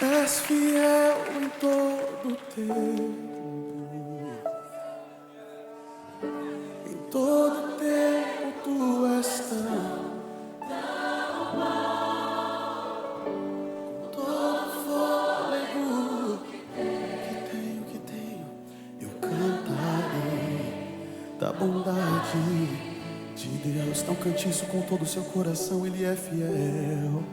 És fiel em todo tempo, em todo tempo tu és tão bom. Com todo fôlego que tenho, eu cantarei da bondade de Deus. Não cante isso com todo o seu coração, Ele é fiel.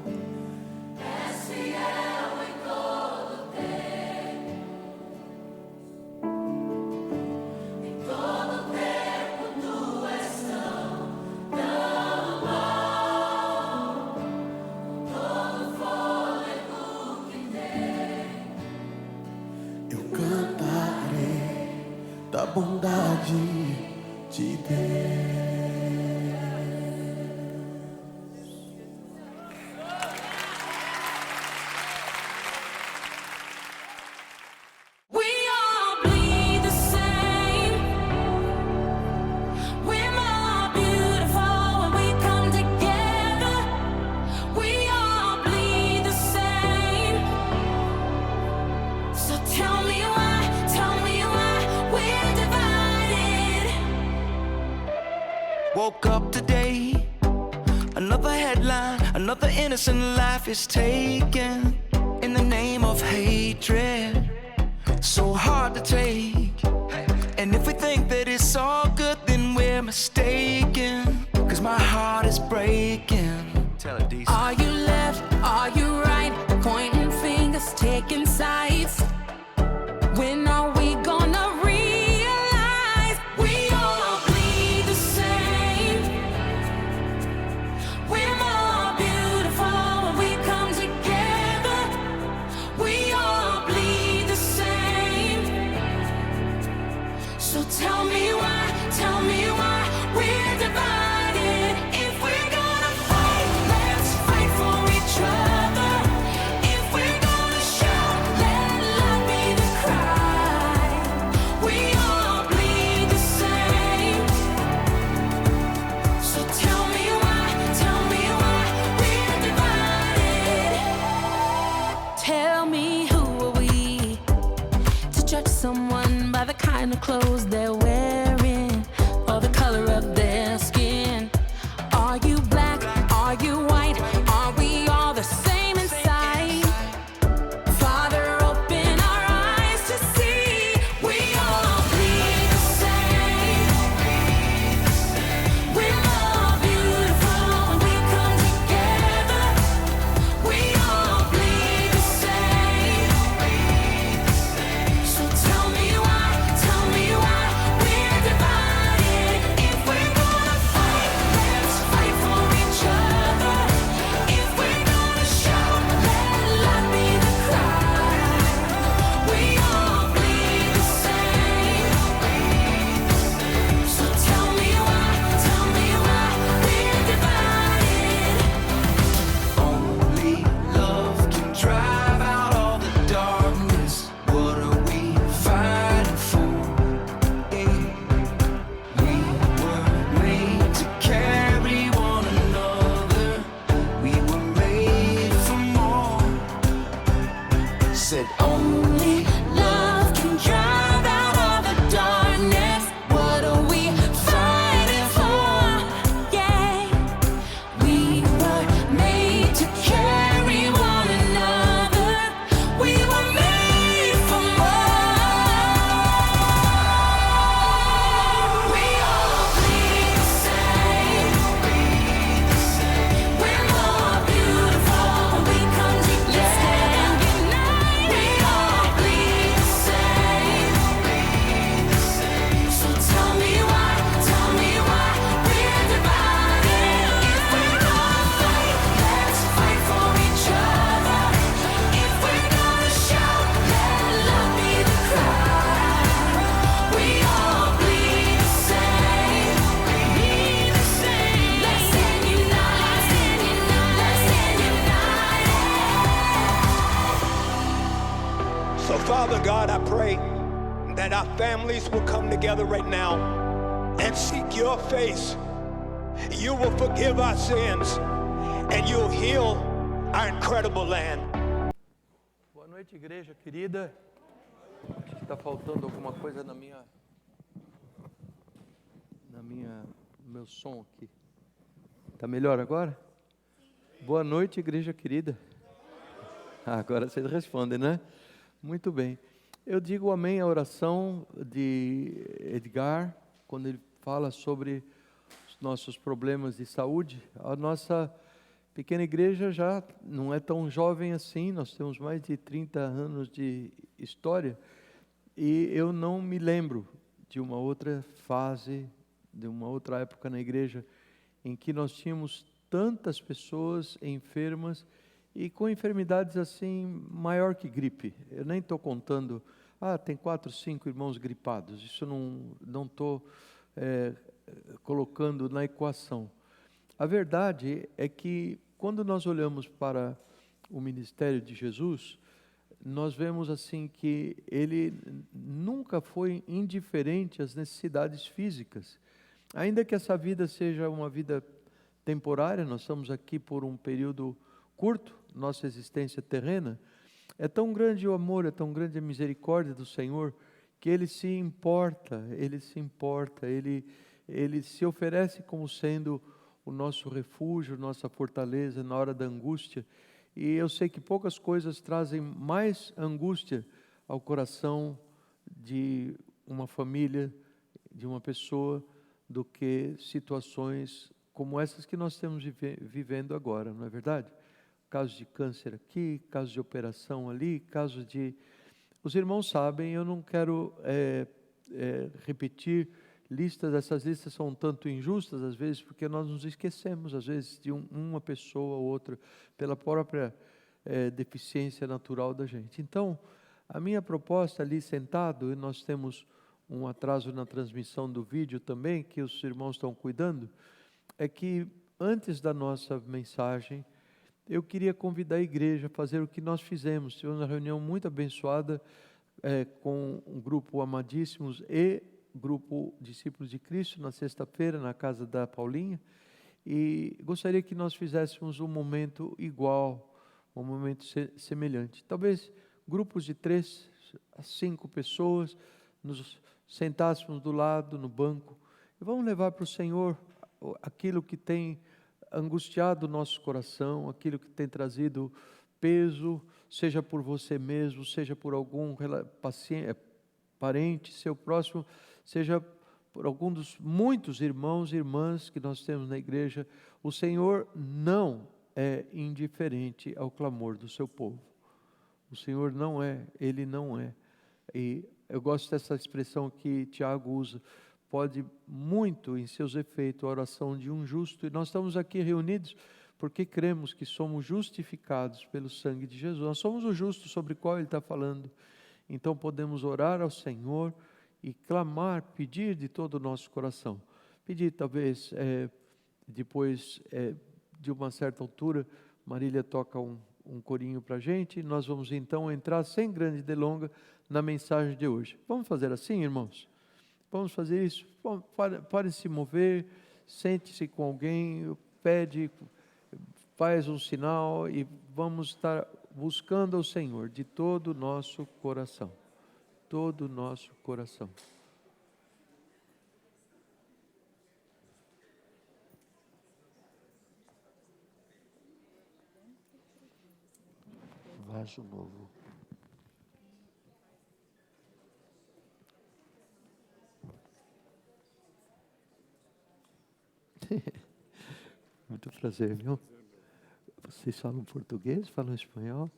Da bondade de Deus. We all bleed the same. We're more beautiful when we come together. We all bleed the same. So tell me why we're divided. Woke up today, another headline, another innocent life is taken in the name of hatred. So hard to take. And if we think that it's all good, then we're mistaken. Cause my heart is breaking. Tell it, DC. Are you left? Are you right? Pointing fingers, taking sides. When are we gonna realize we all bleed the same? We're more beautiful when we come together. We all bleed the same. So tell me why we're divided. If we're gonna fight, let's fight for each other. If we're gonna shout, let love be the cry. We all bleed the same. So tell me why we're divided. Tell me, who are we to judge someone by the kind of clothes they're wearing or the color of their skin? Are you black? Are you white? Are we all the same inside? Father, open our eyes to see we all bleed the same. We're more beautiful when we come together. We all bleed the same. So tell me why we're divided. If we're gonna fight, let's fight for each other. If we're gonna shout, let love be the cry. We all bleed the same. So tell me why we're divided. Only love can drive out all the darkness. What are we fighting for? We were made to carry one another. We were made for more. Said Only love can drive out all the darkness. What are we fighting for? Yeah, we were made to carry one another. We were made for more. We all bleed the same. We're more beautiful when we come together. We all bleed the same. So tell me why we're divided. If we're gonna fight, let's fight for each other. If we're gonna shout, let love be the cry. We all bleed the same. Let's stand united. So, Father God, I pray that our families will come together right now and seek your face. You will forgive our sins and you'll heal our incredible land. noite, igreja querida. Acho que está faltando alguma coisa no meu som aqui. Está melhor agora? Boa noite, igreja querida. Agora vocês respondem, né? Muito bem. Eu digo amém à oração de Edgar, quando ele fala sobre os nossos problemas de saúde. A nossa pequena igreja já não é tão jovem assim, nós temos mais de 30 anos de história, e eu não me lembro de uma outra fase, de uma outra época na igreja, em que nós tínhamos tantas pessoas enfermas, e com enfermidades assim, maior que gripe. Eu nem estou contando, tem 4, 5 irmãos gripados, isso não estou colocando na equação. A verdade é que, quando nós olhamos para o ministério de Jesus, nós vemos assim que ele nunca foi indiferente às necessidades físicas. Ainda que essa vida seja uma vida temporária, nós estamos aqui por um período curto, nossa existência terrena, é tão grande o amor, é tão grande a misericórdia do Senhor, que Ele se importa, Ele se oferece como sendo o nosso refúgio, nossa fortaleza na hora da angústia. E eu sei que poucas coisas trazem mais angústia ao coração de uma família, de uma pessoa, do que situações como essas que nós estamos vivendo agora, não é verdade? Casos de câncer aqui, casos de operação ali, casos de... Os irmãos sabem, eu não quero repetir listas, essas listas são um tanto injustas às vezes, porque nós nos esquecemos às vezes de uma pessoa ou outra, pela própria deficiência natural da gente. Então, a minha proposta ali sentado, e nós temos um atraso na transmissão do vídeo também, que os irmãos estão cuidando, é que antes da nossa mensagem, eu queria convidar a igreja a fazer o que nós fizemos. Tivemos uma reunião muito abençoada com um grupo Amadíssimos e grupo Discípulos de Cristo, na sexta-feira, na casa da Paulinha, e gostaria que nós fizéssemos um momento igual, um momento semelhante. Talvez grupos de 3 a 5 pessoas, nos sentássemos do lado, no banco, e vamos levar para o Senhor aquilo que tem angustiado o nosso coração, aquilo que tem trazido peso, seja por você mesmo, seja por algum parente, seu próximo, seja por algum dos muitos irmãos e irmãs que nós temos na igreja. O Senhor não é indiferente ao clamor do seu povo. O Senhor não é, Ele não é. E eu gosto dessa expressão que Tiago usa, pode muito em seus efeitos a oração de um justo, e nós estamos aqui reunidos porque cremos que somos justificados pelo sangue de Jesus. Nós somos o justo sobre o qual Ele está falando. Então podemos orar ao Senhor e clamar, pedir de todo o nosso coração. Pedir talvez, depois de uma certa altura, Marília toca um corinho para a gente, e nós vamos então entrar sem grande delonga na mensagem de hoje. Vamos fazer assim, irmãos? Vamos fazer isso? Pare se mover, sente-se com alguém, pede, faz um sinal, e vamos estar buscando ao Senhor de todo o nosso coração. Todo o nosso coração. Vaso novo. Muito prazer, viu? Vocês falam português? Falam espanhol?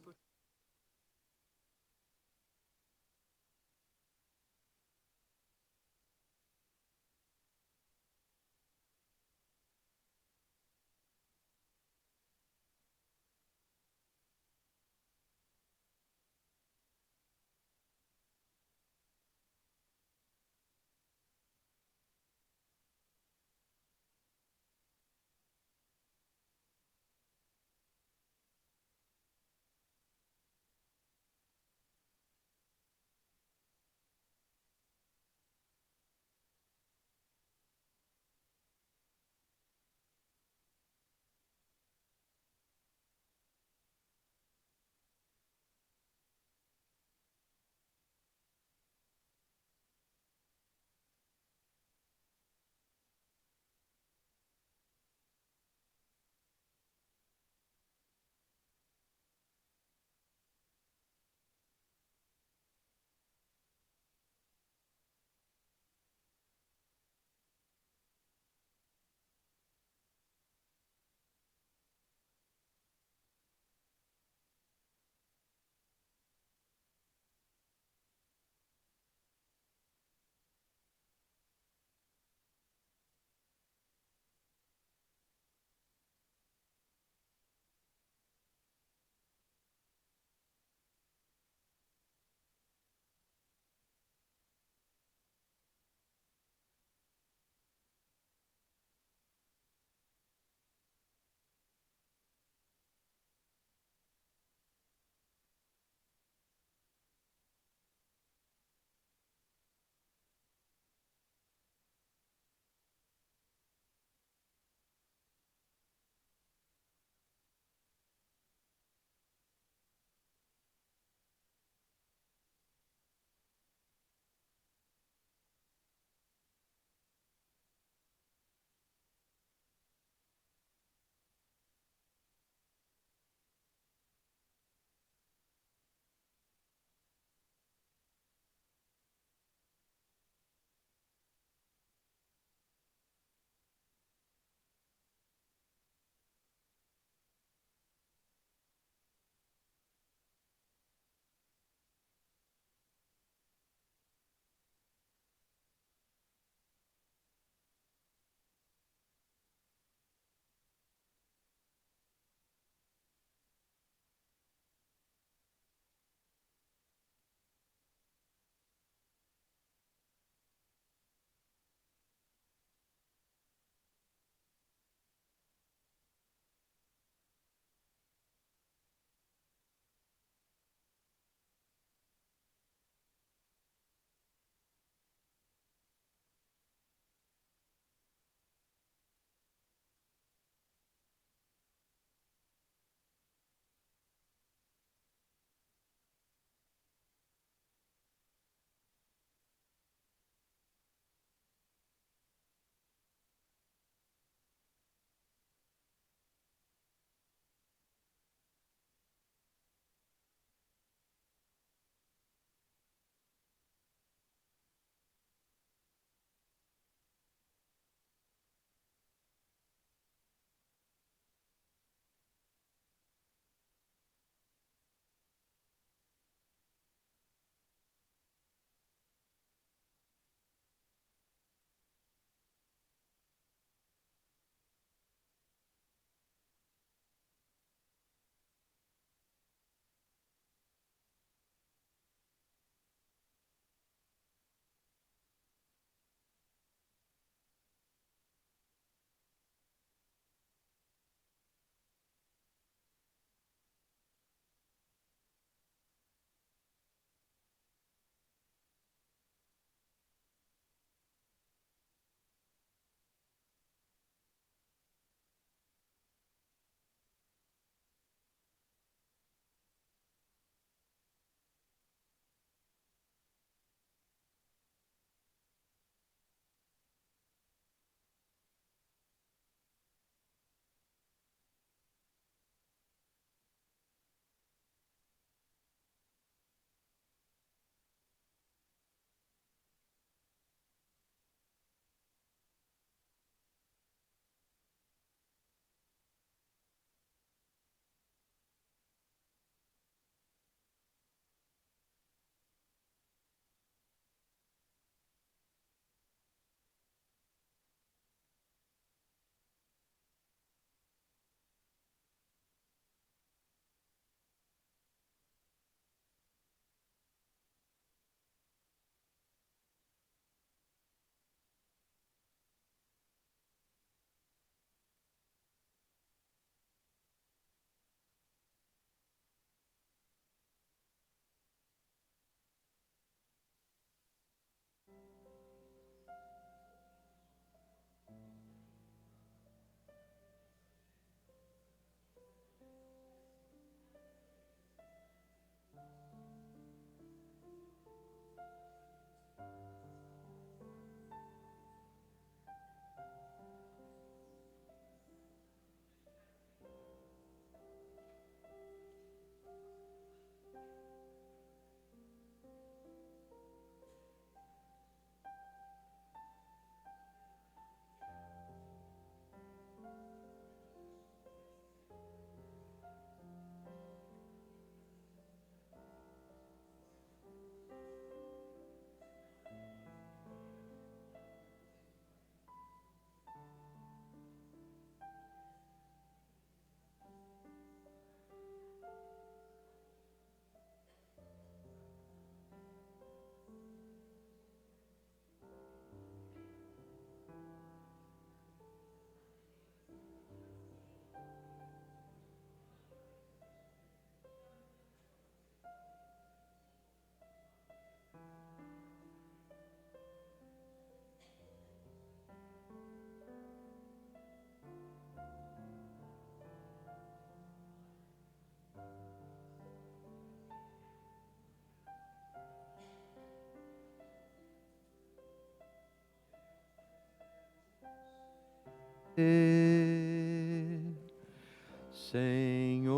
Senhor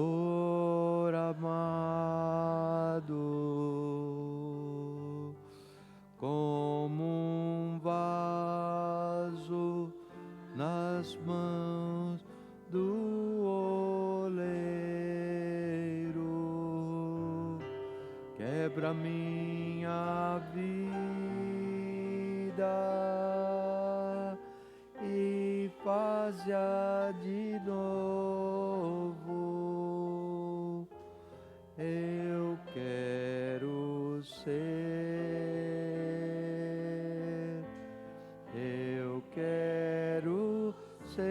amado, como um vaso nas mãos do oleiro, quebra minha vida e faz-a de novo. Eu quero ser, eu quero ser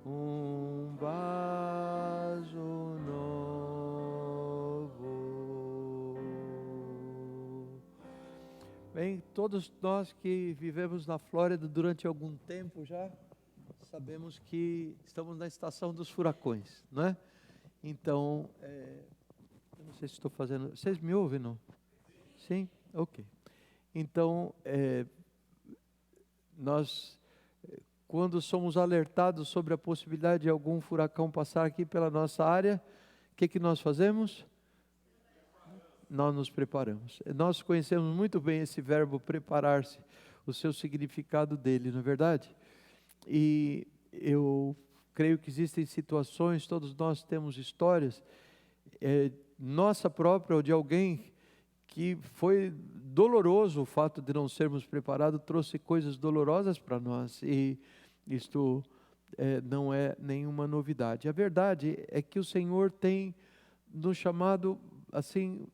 um vaso novo. Bem, todos nós que vivemos na Flórida durante algum tempo já sabemos que estamos na estação dos furacões, não é? Então, eu não sei se estou fazendo... Vocês me ouvem, não? Sim? Ok. Então, nós, quando somos alertados sobre a possibilidade de algum furacão passar aqui pela nossa área, o que nós fazemos? Nós nos preparamos. Nós conhecemos muito bem esse verbo preparar-se, o seu significado dele, não é verdade? E eu creio que existem situações, todos nós temos histórias, nossa própria ou de alguém que foi doloroso o fato de não sermos preparados, trouxe coisas dolorosas para nós, e isto não é nenhuma novidade. A verdade é que o Senhor tem nos chamado assim,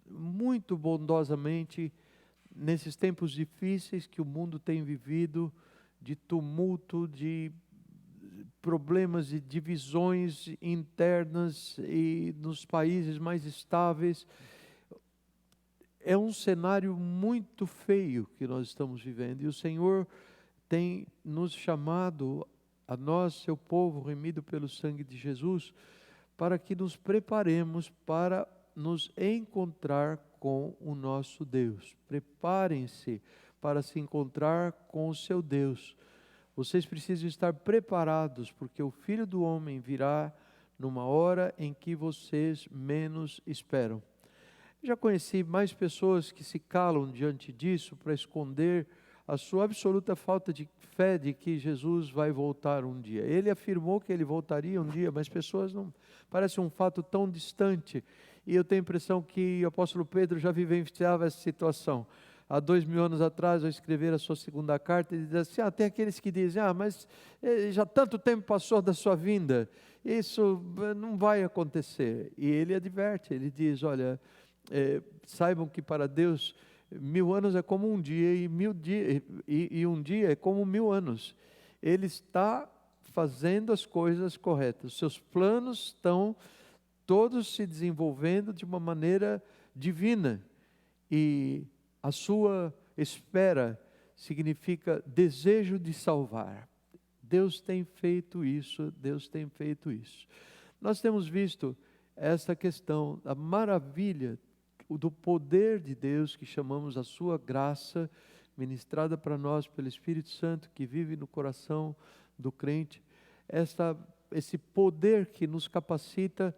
muito bondosamente, nesses tempos difíceis que o mundo tem vivido, de tumulto, de problemas e divisões internas e nos países mais estáveis. É um cenário muito feio que nós estamos vivendo, e o Senhor tem nos chamado, a nós, seu povo, remido pelo sangue de Jesus, para que nos preparemos para nos encontrar com o nosso Deus. Preparem-se para se encontrar com o seu Deus. Vocês precisam estar preparados, porque o Filho do Homem virá numa hora em que vocês menos esperam. Já conheci mais pessoas que se calam diante disso para esconder a sua absoluta falta de fé de que Jesus vai voltar um dia. Ele afirmou que ele voltaria um dia, mas pessoas não... Parece um fato tão distante, e eu tenho a impressão que o apóstolo Pedro já vivenciava essa situação. Há 2000 anos atrás, ao escrever a sua segunda carta, ele diz assim, tem aqueles que dizem, mas já tanto tempo passou da sua vinda, isso não vai acontecer. E ele adverte, ele diz, olha, saibam que para Deus 1000 anos é como um dia, e um dia é como 1000 anos. Ele está fazendo as coisas corretas, seus planos estão todos se desenvolvendo de uma maneira divina, e a sua espera significa desejo de salvar. Deus tem feito isso, Deus tem feito isso. Nós temos visto essa questão, a maravilha do poder de Deus, que chamamos a sua graça, ministrada para nós pelo Espírito Santo, que vive no coração do crente, esse poder que nos capacita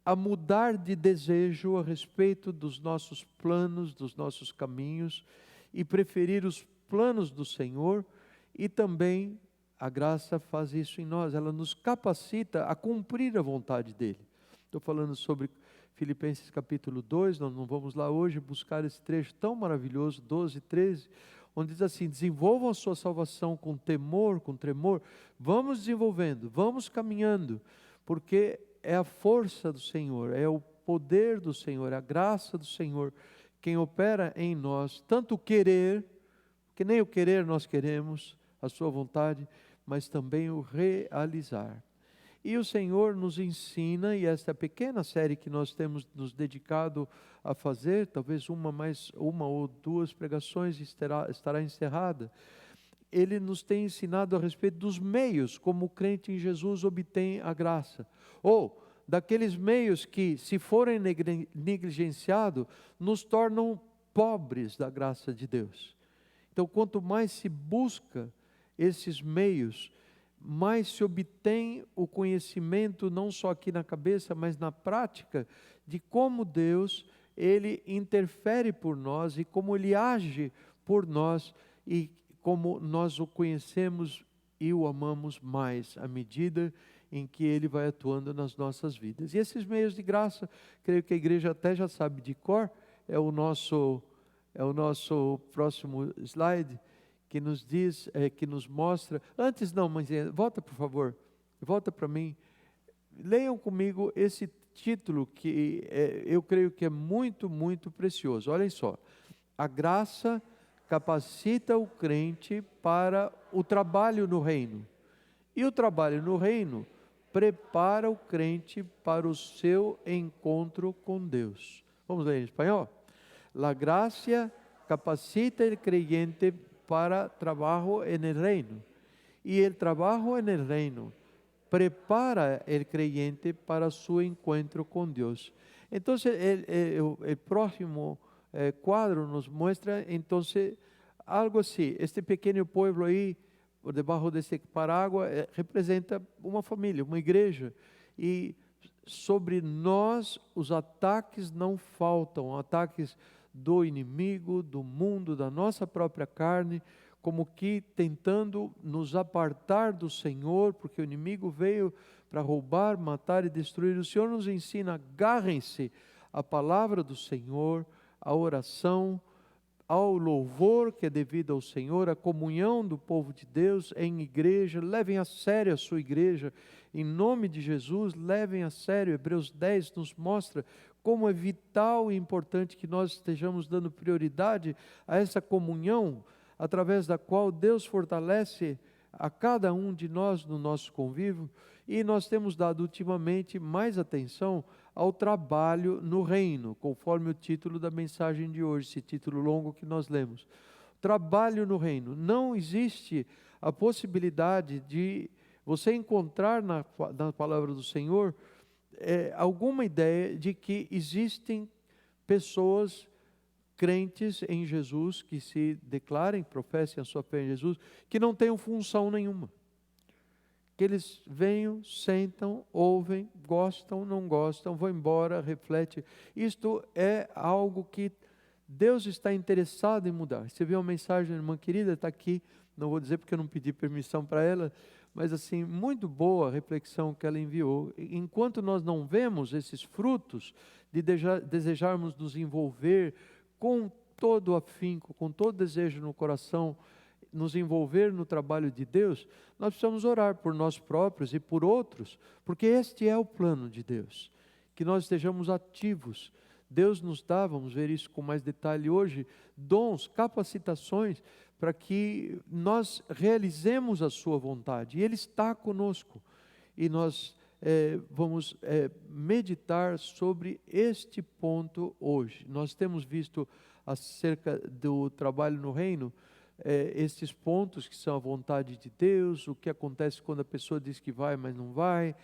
a mudar de desejo a respeito dos nossos planos, dos nossos caminhos, e preferir os planos do Senhor, e também a graça faz isso em nós, ela nos capacita a cumprir a vontade dEle. Estou falando sobre Filipenses capítulo 2, nós não vamos lá hoje buscar esse trecho tão maravilhoso, 12 e 13, onde diz assim, desenvolvam a sua salvação com temor, com tremor, vamos desenvolvendo, vamos caminhando, porque é a força do Senhor, é o poder do Senhor, a graça do Senhor, quem opera em nós, tanto o querer, que nem o querer nós queremos, a sua vontade, mas também o realizar. E o Senhor nos ensina, e esta pequena série que nós temos nos dedicado a fazer, talvez uma ou duas pregações estará encerrada, Ele nos tem ensinado a respeito dos meios como o crente em Jesus obtém a graça, ou daqueles meios que, se forem negligenciados, nos tornam pobres da graça de Deus. Então, quanto mais se busca esses meios, mais se obtém o conhecimento, não só aqui na cabeça, mas na prática, de como Deus, Ele interfere por nós e como Ele age por nós e como nós o conhecemos e o amamos mais à medida em que Ele vai atuando nas nossas vidas. E esses meios de graça, creio que a igreja até já sabe de cor, é o nosso próximo slide, que nos diz, que nos mostra. Antes não, mas volta por favor, volta para mim. Leiam comigo esse título que eu creio que é muito, muito precioso. Olhem só. A graça capacita o crente para o trabalho no reino. E o trabalho no reino prepara o crente para o seu encontro com Deus. Vamos ler em espanhol? La gracia capacita el creyente para trabajo en el reino. Y el trabajo en el reino prepara el creyente para su encuentro con Dios. Entonces, el próximo cuadro nos muestra, entonces, algo así. Este pequeño pueblo aí, por debaixo desse paraguas, representa uma família, uma igreja. E sobre nós, os ataques não faltam, ataques do inimigo, do mundo, da nossa própria carne, como que tentando nos apartar do Senhor, porque o inimigo veio para roubar, matar e destruir. O Senhor nos ensina, agarrem-se à palavra do Senhor, à oração, ao louvor que é devido ao Senhor, à comunhão do povo de Deus em igreja. Levem a sério a sua igreja, em nome de Jesus, levem a sério. Hebreus 10 nos mostra como é vital e importante que nós estejamos dando prioridade a essa comunhão, através da qual Deus fortalece a cada um de nós no nosso convívio, e nós temos dado ultimamente mais atenção ao trabalho no reino, conforme o título da mensagem de hoje, esse título longo que nós lemos. Trabalho no reino. Não existe a possibilidade de você encontrar na palavra do Senhor alguma ideia de que existem pessoas crentes em Jesus, que se declarem, professem a sua fé em Jesus, que não tenham função nenhuma. Que eles venham, sentam, ouvem, gostam, não gostam, vão embora, refletem. Isto é algo que Deus está interessado em mudar. Você viu uma mensagem da irmã querida, está aqui, não vou dizer porque eu não pedi permissão para ela, mas assim, muito boa a reflexão que ela enviou. Enquanto nós não vemos esses frutos de desejarmos nos envolver com todo o afinco, com todo desejo no coração, nos envolver no trabalho de Deus, nós precisamos orar por nós próprios e por outros, porque este é o plano de Deus, que nós estejamos ativos. Deus nos dá, vamos ver isso com mais detalhe hoje, dons, capacitações, para que nós realizemos a sua vontade, e Ele está conosco, e nós vamos meditar sobre este ponto hoje. Nós temos visto acerca do trabalho no reino, estes pontos que são a vontade de Deus, o que acontece quando a pessoa diz que vai, mas não vai,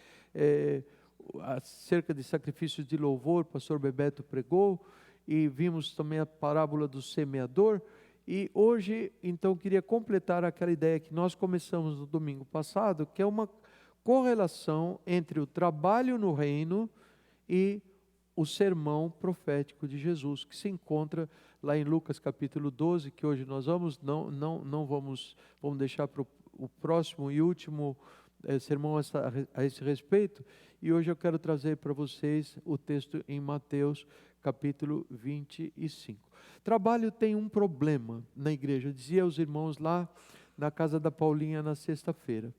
acerca de sacrifícios de louvor, o pastor Bebeto pregou, e vimos também a parábola do semeador, e hoje, então, queria completar aquela ideia que nós começamos no domingo passado, que é uma correlação entre o trabalho no reino e o sermão profético de Jesus, que se encontra lá em Lucas capítulo 12, que hoje nós vamos deixar para o próximo e último sermão a esse respeito, e hoje eu quero trazer para vocês o texto em Mateus capítulo 25. Trabalho tem um problema na igreja, eu dizia aos irmãos lá na casa da Paulinha na sexta-feira.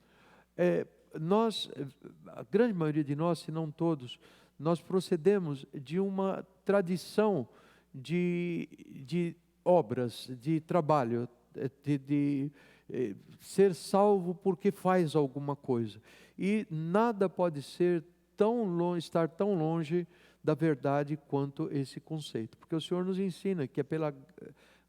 A grande maioria de nós, se não todos, nós procedemos de uma tradição de obras, de trabalho, de ser salvo porque faz alguma coisa. E nada pode ser estar tão longe da verdade quanto esse conceito. Porque o Senhor nos ensina que é pela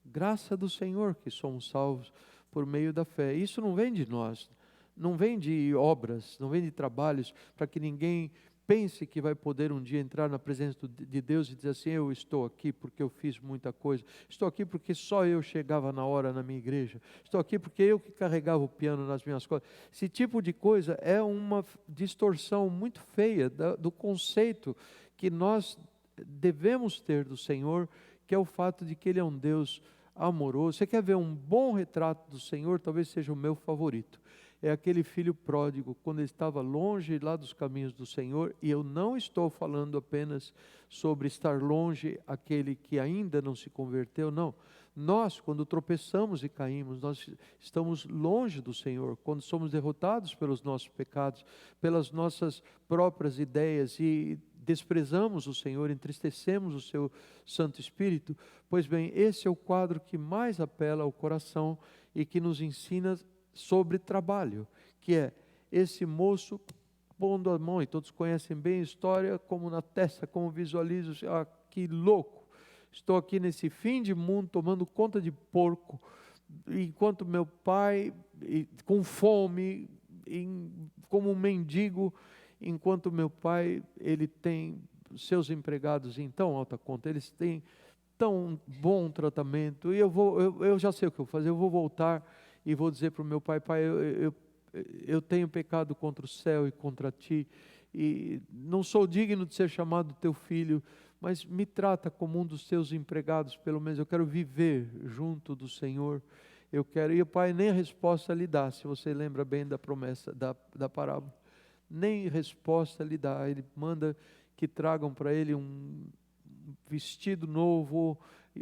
graça do Senhor que somos salvos por meio da fé. Isso não vem de nós, não vem de obras, não vem de trabalhos para que ninguém pense que vai poder um dia entrar na presença de Deus e dizer assim: eu estou aqui porque eu fiz muita coisa, estou aqui porque só eu chegava na hora na minha igreja, estou aqui porque eu que carregava o piano nas minhas costas. Esse tipo de coisa é uma distorção muito feia do conceito que nós devemos ter do Senhor, que é o fato de que Ele é um Deus amoroso. Você quer ver um bom retrato do Senhor? Talvez seja o meu favorito. É aquele filho pródigo, quando ele estava longe lá dos caminhos do Senhor, e eu não estou falando apenas sobre estar longe aquele que ainda não se converteu, não. Nós, quando tropeçamos e caímos, nós estamos longe do Senhor, quando somos derrotados pelos nossos pecados, pelas nossas próprias ideias e desprezamos o Senhor, entristecemos o seu Santo Espírito. Pois bem, esse é o quadro que mais apela ao coração e que nos ensina sobre trabalho, que é esse moço pondo a mão, e todos conhecem bem a história, como na testa, como visualizo, que louco, estou aqui nesse fim de mundo, tomando conta de porco, enquanto meu pai, com fome, como um mendigo, enquanto meu pai, ele tem seus empregados em tão alta conta, eles têm tão bom tratamento, e eu já sei o que eu vou fazer, eu vou voltar, e vou dizer para o meu pai: pai, eu tenho pecado contra o céu e contra ti, e não sou digno de ser chamado teu filho, mas me trata como um dos teus empregados, pelo menos eu quero viver junto do Senhor, eu quero. E o pai nem a resposta lhe dá, se você lembra bem da promessa, da parábola, nem resposta lhe dá. Ele manda que tragam para ele um vestido novo,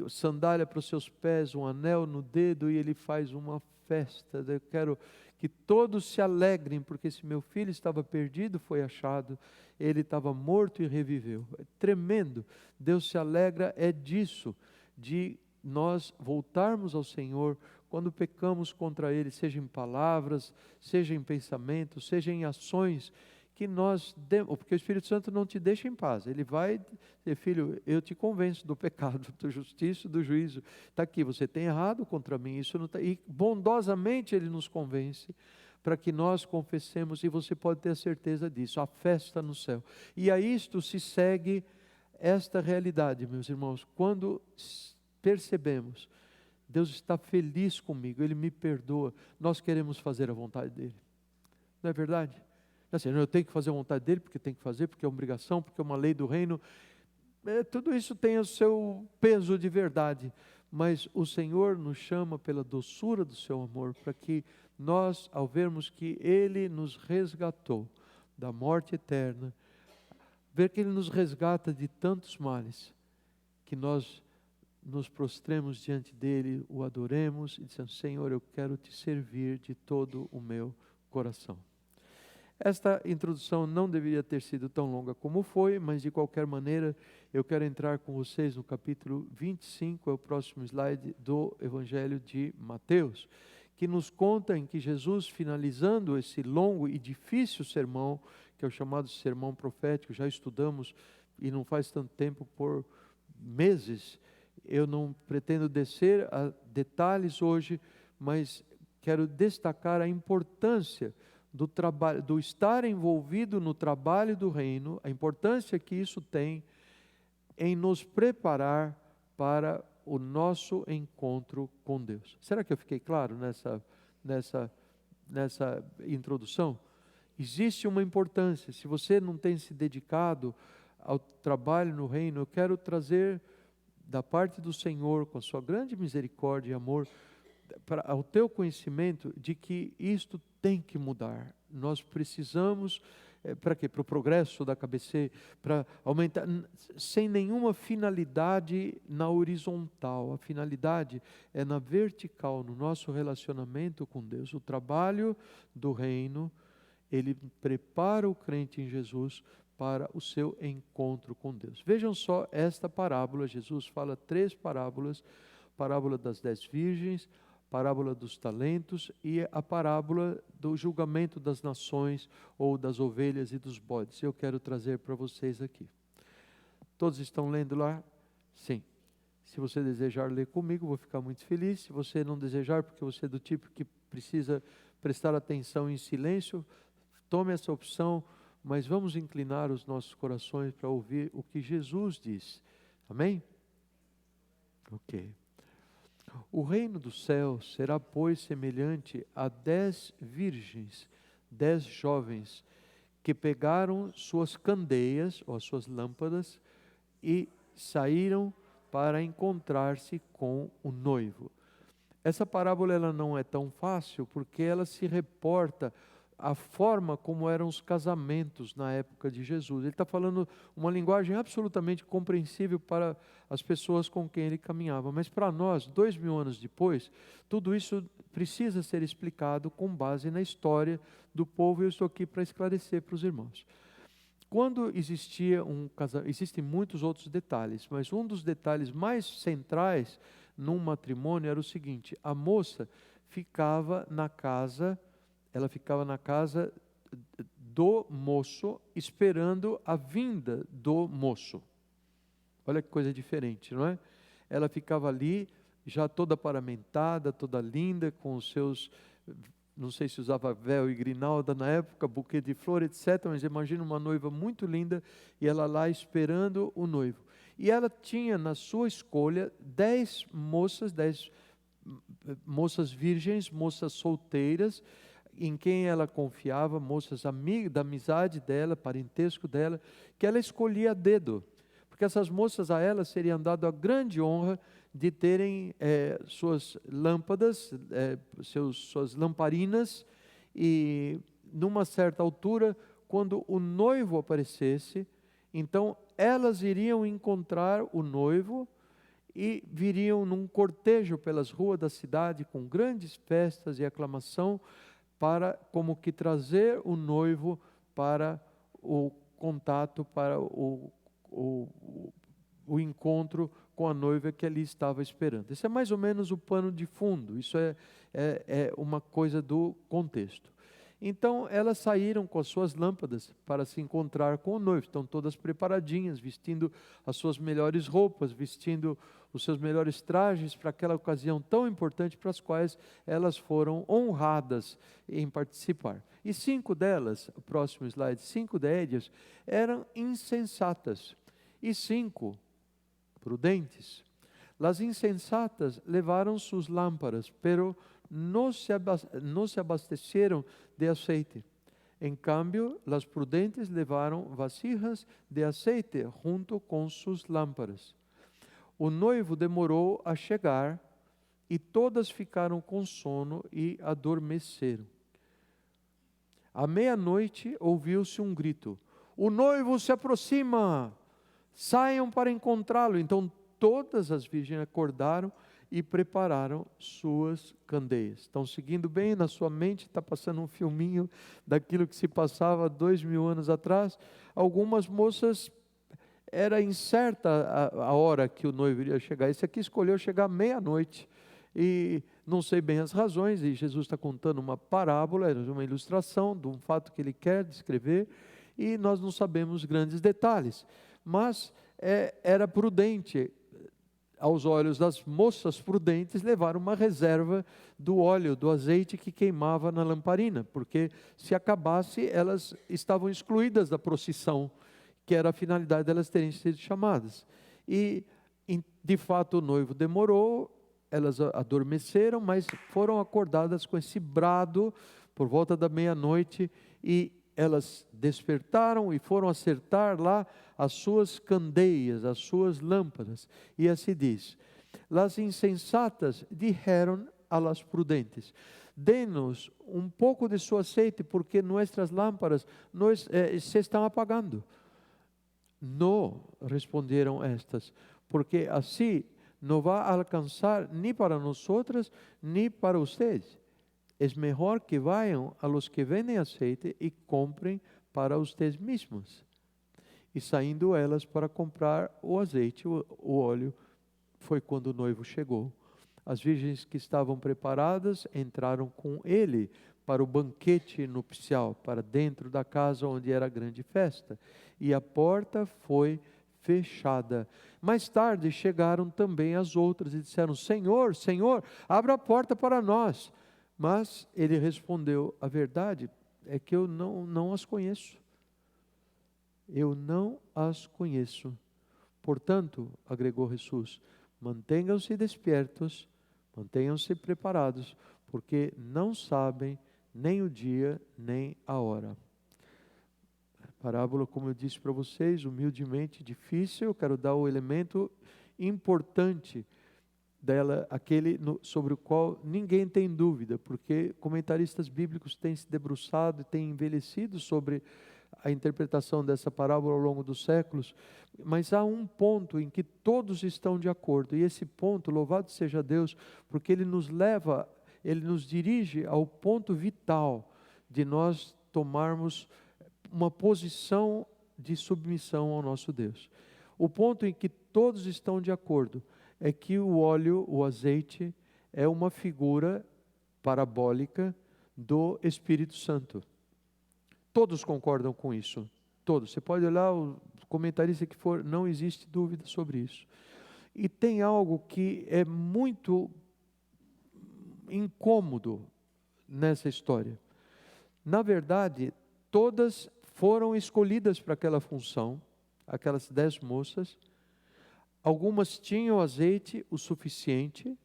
sandália para os seus pés, um anel no dedo, e ele faz uma festa. Eu quero que todos se alegrem, porque esse meu filho estava perdido, foi achado, ele estava morto e reviveu. É tremendo. Deus se alegra disso, de nós voltarmos ao Senhor quando pecamos contra Ele, seja em palavras, seja em pensamentos, seja em ações, que nós demos, porque o Espírito Santo não te deixa em paz. Ele vai dizer: filho, eu te convenço do pecado, da justiça, do juízo. Está aqui, você tem errado contra mim. Isso não tá... E bondosamente Ele nos convence para que nós confessemos, e você pode ter a certeza disso, a festa no céu. E a isto se segue esta realidade, meus irmãos, quando percebemos: Deus está feliz comigo, Ele me perdoa, nós queremos fazer a vontade dEle. Não é verdade? Assim, eu tenho que fazer a vontade dEle, porque tem que fazer, porque é obrigação, porque é uma lei do reino. Tudo isso tem o seu peso de verdade, mas o Senhor nos chama pela doçura do seu amor, para que nós, ao vermos que Ele nos resgatou da morte eterna, ver que Ele nos resgata de tantos males, que nós nos prostremos diante dEle, o adoremos e dizemos: Senhor, eu quero te servir de todo o meu coração. Esta introdução não deveria ter sido tão longa como foi, mas de qualquer maneira eu quero entrar com vocês no capítulo 25, é o próximo slide, do Evangelho de Mateus, que nos conta em que Jesus, finalizando esse longo e difícil sermão, que é o chamado sermão profético, já estudamos e não faz tanto tempo, por meses. Eu não pretendo descer a detalhes hoje, mas quero destacar a importância do trabalho, do estar envolvido no trabalho do reino, a importância que isso tem em nos preparar para o nosso encontro com Deus. Será que eu fiquei claro nessa introdução? Existe uma importância. Se você não tem se dedicado ao trabalho no reino, eu quero trazer da parte do Senhor, com a sua grande misericórdia e amor, ao teu conhecimento de que isto tem que mudar. Nós precisamos, para quê? Para o progresso da KBC, para aumentar, sem nenhuma finalidade na horizontal. A finalidade é na vertical, no nosso relacionamento com Deus. O trabalho do reino, ele prepara o crente em Jesus para o seu encontro com Deus. Vejam só esta parábola. Jesus fala 3 parábolas: parábola das 10 virgens, parábola dos talentos e a parábola do julgamento das nações, ou das ovelhas e dos bodes. Eu quero trazer para vocês aqui. Todos estão lendo lá? Sim. Se você desejar ler comigo, vou ficar muito feliz. Se você não desejar, porque você é do tipo que precisa prestar atenção em silêncio, tome essa opção, mas vamos inclinar os nossos corações para ouvir o que Jesus diz. Amém? Ok. O reino dos céus será, pois, semelhante a 10 virgens, 10 jovens, que pegaram suas candeias, ou as suas lâmpadas, e saíram para encontrar-se com o noivo. Essa parábola ela não é tão fácil, porque ela se reporta à forma como eram os casamentos na época de Jesus. Ele está falando uma linguagem absolutamente compreensível para as pessoas com quem ele caminhava. Mas para nós, 2000 anos depois, tudo isso precisa ser explicado com base na história do povo, e eu estou aqui para esclarecer para os irmãos. Quando existia um casamento, existem muitos outros detalhes, mas um dos detalhes mais centrais num matrimônio era o seguinte: a moça ficava na casa, ela ficava na casa do moço, esperando a vinda do moço. Olha que coisa diferente, não é? Ela ficava ali, já toda paramentada, toda linda, com os seus, não sei se usava véu e grinalda na época, buquê de flor, etc. Mas imagina uma noiva muito linda, e ela lá esperando o noivo. E ela tinha na sua escolha 10 moças, 10 moças virgens, moças solteiras, em quem ela confiava, moças amigas, da amizade dela, parentesco dela, que ela escolhia a dedo. Porque essas moças, a elas seriam dado a grande honra de terem suas lâmpadas, suas lamparinas, e numa certa altura, quando o noivo aparecesse, então elas iriam encontrar o noivo e viriam num cortejo pelas ruas da cidade, com grandes festas e aclamação, para como que trazer o noivo para o contato, para o encontro com a noiva que ali estava esperando. Esse é mais ou menos o pano de fundo, isso é uma coisa do contexto. Então elas saíram com as suas lâmpadas para se encontrar com o noivo, estão todas preparadinhas, vestindo as suas melhores roupas, vestindo os seus melhores trajes para aquela ocasião tão importante, para as quais elas foram honradas em participar. E 5 delas, o próximo slide, 5 delas eram insensatas e 5 prudentes. Las insensatas levaram suas lâmpadas, pero no se abasteceram de aceite. Em cambio, las prudentes levaram vasijas de aceite junto com suas lâmpadas. O noivo demorou a chegar, e todas ficaram com sono e adormeceram. À meia-noite ouviu-se um grito: o noivo se aproxima, saiam para encontrá-lo. Então todas as virgens acordaram e prepararam suas candeias. Estão seguindo bem? Na sua mente está passando um filminho daquilo que se passava 2000 anos atrás. Algumas moças, era incerta a hora que o noivo iria chegar. Esse aqui escolheu chegar à meia-noite, e não sei bem as razões, e Jesus está contando uma parábola, uma ilustração de um fato que ele quer descrever, e nós não sabemos grandes detalhes, mas era prudente, aos olhos das moças prudentes, levar uma reserva do óleo, do azeite que queimava na lamparina, porque se acabasse, elas estavam excluídas da procissão, que era a finalidade delas terem sido chamadas. E de fato o noivo demorou, elas adormeceram, mas foram acordadas com esse brado por volta da meia-noite, e elas despertaram e foram acertar lá as suas candeias, as suas lâmpadas. E assim diz: las insensatas dijeron a las prudentes: denos um pouco de su aceite, porque nuestras lámparas se estão apagando. No, responderam estas, porque assim não vai alcançar nem para nosotras, nem para ustedes. É melhor que vayan a los que vendem aceite e comprem para ustedes mesmos. E saindo elas para comprar o azeite, o óleo, foi quando o noivo chegou. As virgens que estavam preparadas entraram com ele para o banquete nupcial, para dentro da casa onde era a grande festa, e a porta foi fechada. Mais tarde chegaram também as outras e disseram: Senhor, Senhor, abra a porta para nós. Mas ele respondeu: a verdade é que eu não as conheço. eu não as conheço. Portanto, agregou Jesus, mantenham-se despiertos, mantenham-se preparados, porque não sabem nem o dia, nem a hora. Parábola, como eu disse para vocês, humildemente difícil. Eu quero dar o elemento importante dela, aquele sobre o qual ninguém tem dúvida, porque comentaristas bíblicos têm se debruçado e têm envelhecido sobre a interpretação dessa parábola ao longo dos séculos, mas há um ponto em que todos estão de acordo, e esse ponto, louvado seja Deus, porque ele nos leva, ele nos dirige ao ponto vital de nós tomarmos uma posição de submissão ao nosso Deus. O ponto em que todos estão de acordo é que o óleo, o azeite, é uma figura parabólica do Espírito Santo. Todos concordam com isso, todos. Você pode olhar o comentarista que for, não existe dúvida sobre isso. E tem algo que é muito incômodo nessa história. Na verdade, todas foram escolhidas para aquela função, aquelas 10 moças. Algumas tinham azeite o suficiente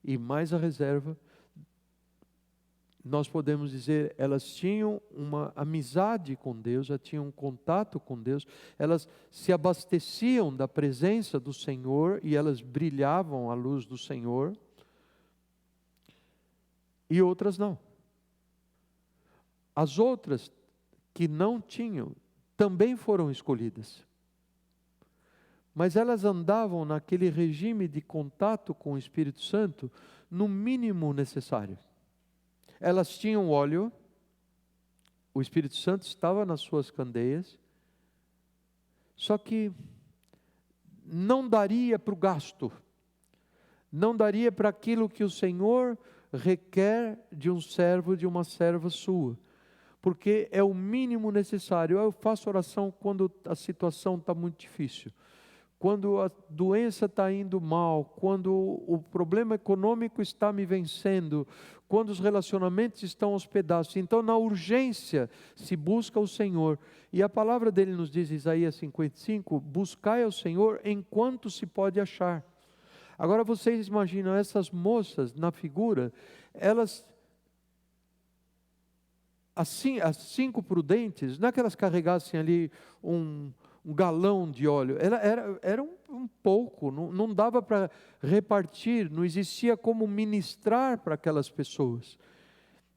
e mais a reserva. Nós podemos dizer, elas tinham uma amizade com Deus, já tinham um contato com Deus, elas se abasteciam da presença do Senhor e elas brilhavam à luz do Senhor, e outras não. As outras que não tinham, também foram escolhidas, mas elas andavam naquele regime de contato com o Espírito Santo, no mínimo necessário. Elas tinham óleo, o Espírito Santo estava nas suas candeias, só que não daria para o gasto, não daria para aquilo que o Senhor requer de um servo, de uma serva sua, porque é o mínimo necessário. Eu faço oração quando a situação está muito difícil, quando a doença está indo mal, quando o problema econômico está me vencendo, quando os relacionamentos estão aos pedaços. Então, na urgência, se busca o Senhor. E a palavra dele nos diz, Isaías 55, buscai ao Senhor enquanto se pode achar. Agora, vocês imaginam essas moças na figura, elas, assim, as 5 prudentes, não é que elas carregassem ali um galão de óleo, era um pouco, não dava para repartir, não existia como ministrar para aquelas pessoas,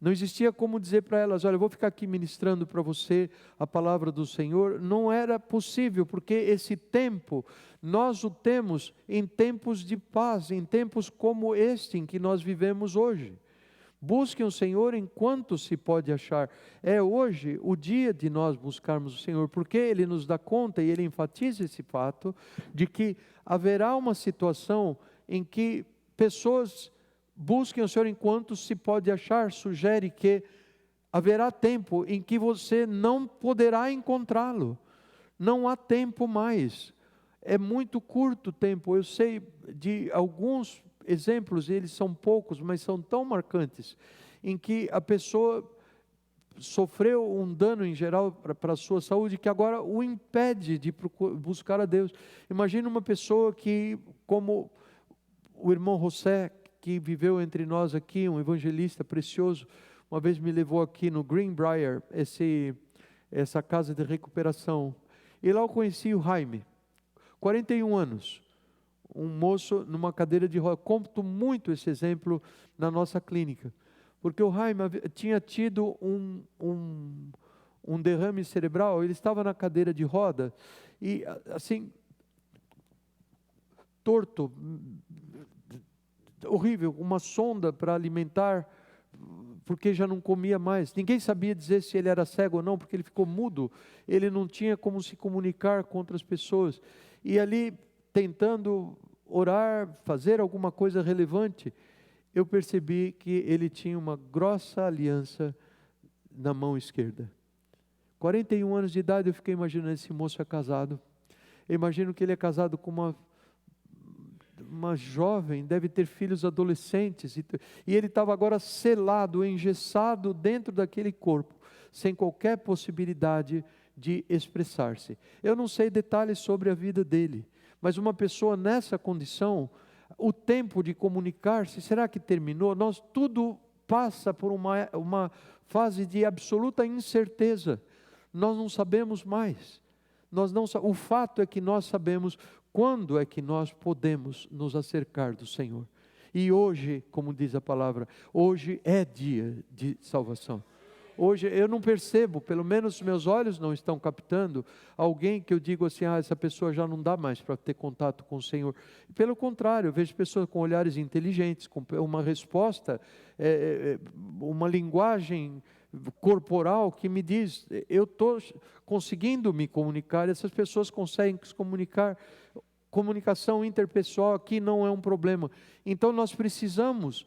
não existia como dizer para elas, olha, eu vou ficar aqui ministrando para você a palavra do Senhor. Não era possível, porque esse tempo, nós o temos em tempos de paz, em tempos como este em que nós vivemos hoje. Busquem o Senhor enquanto se pode achar. É hoje o dia de nós buscarmos o Senhor, porque Ele nos dá conta e Ele enfatiza esse fato de que haverá uma situação em que pessoas busquem o Senhor enquanto se pode achar. Sugere que haverá tempo em que você não poderá encontrá-lo. Não há tempo mais. É muito curto o tempo. Eu sei de alguns exemplos, eles são poucos, mas são tão marcantes, em que a pessoa sofreu um dano em geral para a sua saúde, que agora o impede de buscar a Deus. Imagina uma pessoa que, como o irmão José, que viveu entre nós aqui, um evangelista precioso, uma vez me levou aqui no Greenbrier, essa casa de recuperação, e lá eu conheci o Jaime, 41 anos, um moço numa cadeira de rodas. Conto muito esse exemplo na nossa clínica, porque o Jaime tinha tido um derrame cerebral. Ele estava na cadeira de roda e assim, torto, horrível, uma sonda para alimentar, porque já não comia mais. Ninguém sabia dizer se ele era cego ou não, porque ele ficou mudo, ele não tinha como se comunicar com outras pessoas, e ali tentando orar, fazer alguma coisa relevante, eu percebi que ele tinha uma grossa aliança na mão esquerda. 41 anos de idade, eu fiquei imaginando, esse moço é casado. Eu imagino que ele é casado com uma jovem, deve ter filhos adolescentes, e ele estava agora selado, engessado dentro daquele corpo, sem qualquer possibilidade de expressar-se. Eu não sei detalhes sobre a vida dele, mas uma pessoa nessa condição, o tempo de comunicar-se, será que terminou? Tudo passa por uma fase de absoluta incerteza. Nós não sabemos mais. O fato é que nós sabemos quando é que nós podemos nos acercar do Senhor. E hoje, como diz a palavra, hoje é dia de salvação. Hoje eu não percebo, pelo menos meus olhos não estão captando alguém que eu digo assim, essa pessoa já não dá mais para ter contato com o Senhor. Pelo contrário, eu vejo pessoas com olhares inteligentes, com uma resposta, uma linguagem corporal que me diz, eu estou conseguindo me comunicar, essas pessoas conseguem se comunicar. Comunicação interpessoal aqui não é um problema. Então nós precisamos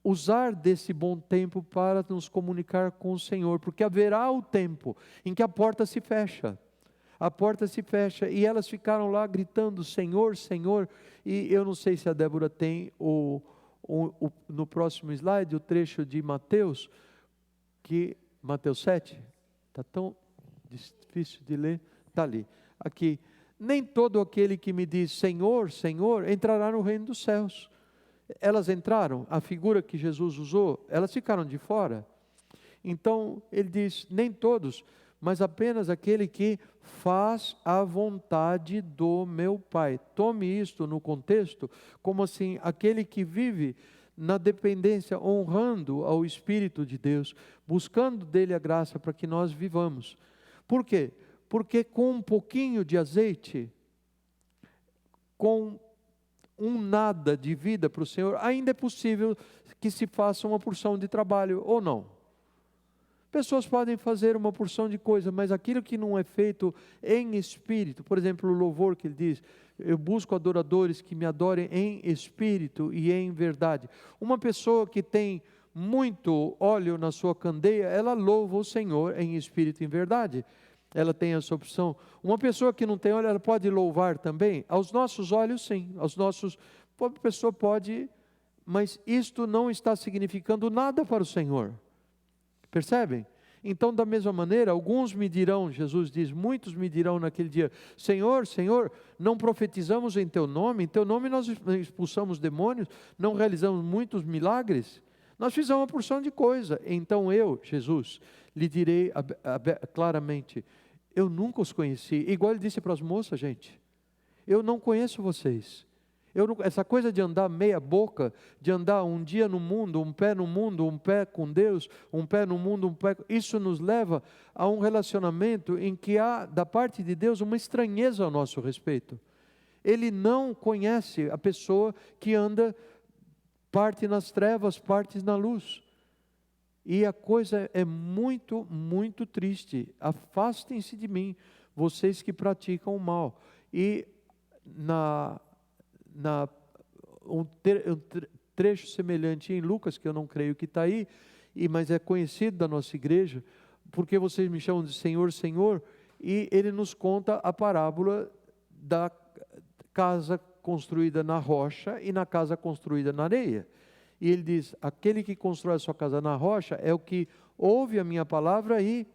usar desse bom tempo para nos comunicar com o Senhor, porque haverá o tempo em que a porta se fecha. A porta se fecha e elas ficaram lá gritando, Senhor, Senhor. E eu não sei se a Débora tem no próximo slide o trecho de Mateus, Mateus 7, está tão difícil de ler, está ali, aqui. Nem todo aquele que me diz Senhor, Senhor, entrará no reino dos céus. Elas entraram, a figura que Jesus usou, elas ficaram de fora. Então, ele diz, nem todos, mas apenas aquele que faz a vontade do meu Pai. Tome isto no contexto, como assim, aquele que vive na dependência, honrando ao Espírito de Deus, buscando dele a graça para que nós vivamos. Por quê? Porque com um pouquinho de azeite, com um nada de vida para o Senhor, ainda é possível que se faça uma porção de trabalho, ou não? Pessoas podem fazer uma porção de coisa, mas aquilo que não é feito em espírito, por exemplo, o louvor que ele diz, eu busco adoradores que me adorem em espírito e em verdade. Uma pessoa que tem muito óleo na sua candeia, ela louva o Senhor em espírito e em verdade. Ela tem essa opção. Uma pessoa que não tem óleo, ela pode louvar também? Aos nossos olhos, sim. A pessoa pode, mas isto não está significando nada para o Senhor. Percebem? Então, da mesma maneira, alguns me dirão, Jesus diz, muitos me dirão naquele dia, Senhor, Senhor, não profetizamos em Teu nome nós expulsamos demônios, não realizamos muitos milagres? Nós fizemos uma porção de coisa. Então eu, Jesus, lhe direi claramente, eu nunca os conheci. Igual ele disse para as moças, gente, eu não conheço vocês. Essa coisa de andar meia boca, de andar um dia no mundo, um pé com Deus, um pé no mundo, isso nos leva a um relacionamento em que há, da parte de Deus, uma estranheza ao nosso respeito. Ele não conhece a pessoa que anda parte nas trevas, parte na luz. E a coisa é muito, muito triste. Afastem-se de mim, vocês que praticam o mal. E um trecho semelhante em Lucas, que eu não creio que está aí, mas é conhecido da nossa igreja, porque vocês me chamam de Senhor, Senhor, e ele nos conta a parábola da casa construída na rocha e na casa construída na areia. E ele diz, aquele que constrói a sua casa na rocha é o que ouve a minha palavra e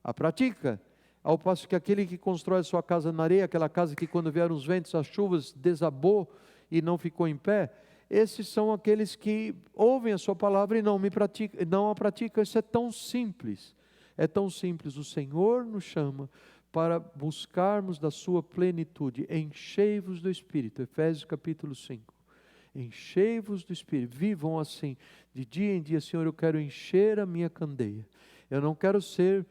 a pratica. Ao passo que aquele que constrói a sua casa na areia, aquela casa que quando vieram os ventos, as chuvas, desabou e não ficou em pé, esses são aqueles que ouvem a sua palavra e não a praticam. Isso é tão simples. É tão simples. O Senhor nos chama para buscarmos da sua plenitude. Enchei-vos do Espírito. Efésios capítulo 5. Enchei-vos do Espírito, vivam assim, de dia em dia, Senhor, eu quero encher a minha candeia, eu não quero ser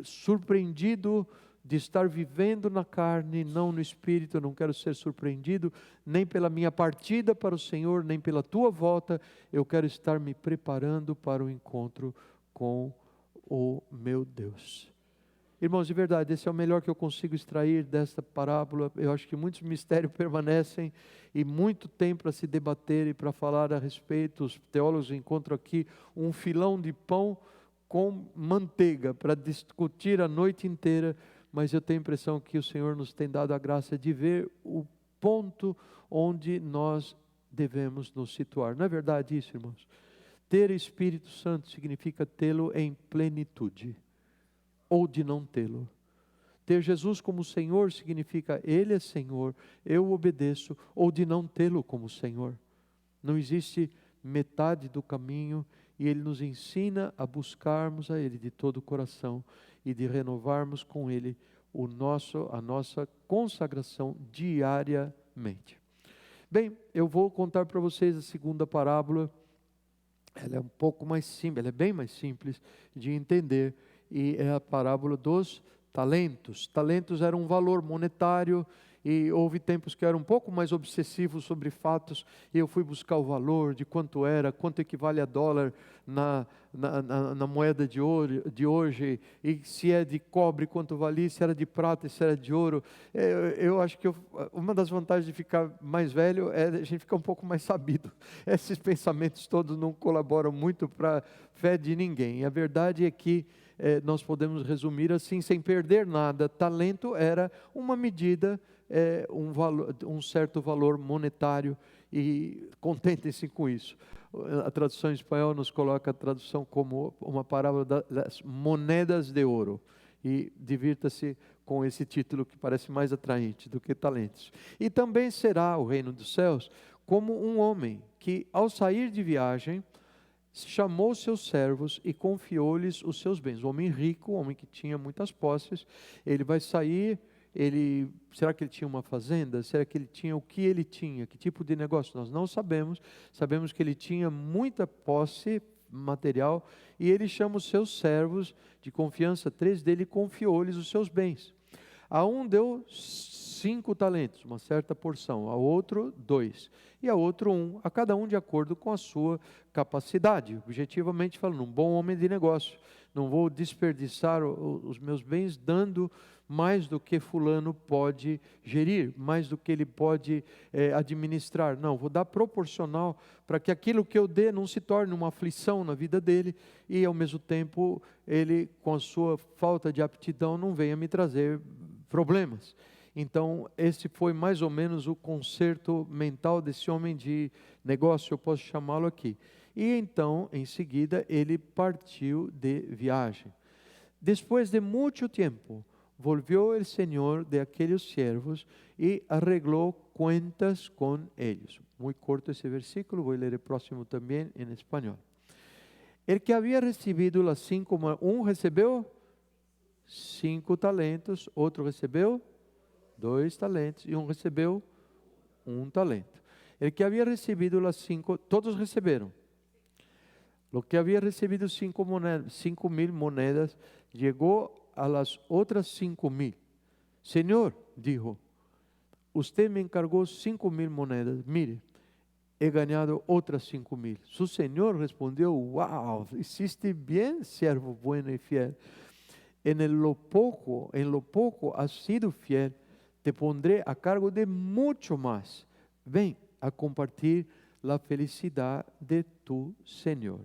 surpreendido de estar vivendo na carne, não no Espírito, eu não quero ser surpreendido, nem pela minha partida para o Senhor, nem pela Tua volta, eu quero estar me preparando para o encontro com o meu Deus. Irmãos, de verdade, esse é o melhor que eu consigo extrair desta parábola. Eu acho que muitos mistérios permanecem e muito tempo para se debater e para falar a respeito. Os teólogos encontram aqui um filão de pão com manteiga para discutir a noite inteira, mas eu tenho a impressão que o Senhor nos tem dado a graça de ver o ponto onde nós devemos nos situar. Não é verdade isso, irmãos? Ter Espírito Santo significa tê-lo em plenitude. ou de não tê-lo. Ter Jesus como Senhor significa Ele é Senhor, eu obedeço, ou de não tê-lo como Senhor. Não existe metade do caminho, e Ele nos ensina a buscarmos a Ele de todo o coração e de renovarmos com Ele a nossa consagração diariamente. Bem, eu vou contar para vocês a segunda parábola. Ela é um pouco mais simples, ela é bem mais simples de entender, e é a parábola dos talentos. Talentos era um valor monetário, e houve tempos que eu era um pouco mais obsessivo sobre fatos, e eu fui buscar o valor de quanto era, quanto equivale a dólar na moeda de hoje, e se é de cobre, quanto valia, se era de prata, se era de ouro. Eu acho que uma das vantagens de ficar mais velho é a gente ficar um pouco mais sabido. Esses pensamentos todos não colaboram muito para a fé de ninguém. A verdade é que nós podemos resumir assim, sem perder nada. Talento era uma medida, um certo valor monetário, e contentem-se com isso. A tradução em espanhol nos coloca a tradução como uma parábola das moedas de ouro, e divirta-se com esse título que parece mais atraente do que talentos. E também será o reino dos céus como um homem que, ao sair de viagem, chamou seus servos e confiou-lhes os seus bens. O homem rico, o homem que tinha muitas posses, ele vai sair. Será que ele tinha uma fazenda? Será que ele tinha o que ele tinha? Que tipo de negócio? Nós não sabemos. Sabemos que ele tinha muita posse material, e ele chama os seus servos de confiança. 3 dele confiou-lhes os seus bens. A um deu 5 talentos, uma certa porção, a outro 2, e a outro 1, a cada um de acordo com a sua capacidade. Objetivamente falando, um bom homem de negócio. Não vou desperdiçar os meus bens dando mais do que fulano pode gerir, mais do que ele pode administrar. Não, vou dar proporcional, para que aquilo que eu dê não se torne uma aflição na vida dele, e ao mesmo tempo ele, com a sua falta de aptidão, não venha me trazer problemas. Então, esse foi mais ou menos o conserto mental desse homem de negócio, eu posso chamá-lo aqui. E então, em seguida, ele partiu de viagem. Depois de muito tempo, volvió el Señor de aquellos siervos y arregló cuentas con ellos. Muy corto ese versículo, voy a leer el próximo también en español. El que había recibido las 5, recebeu 5 talentos, outro recebeu 2 talentos, e recebeu 1 talento. El que había recibido las 5, todos receberam. Lo que había recibido 5,000 monedas, llegó a las otras 5,000. Señor, dijo, usted me encargó 5,000 monedas. Mire, he ganado otras 5,000. Su señor respondió, wow, hiciste bien, siervo bueno y fiel. En lo poco has sido fiel, te pondré a cargo de mucho más. Ven a compartir la felicidad de tu Señor.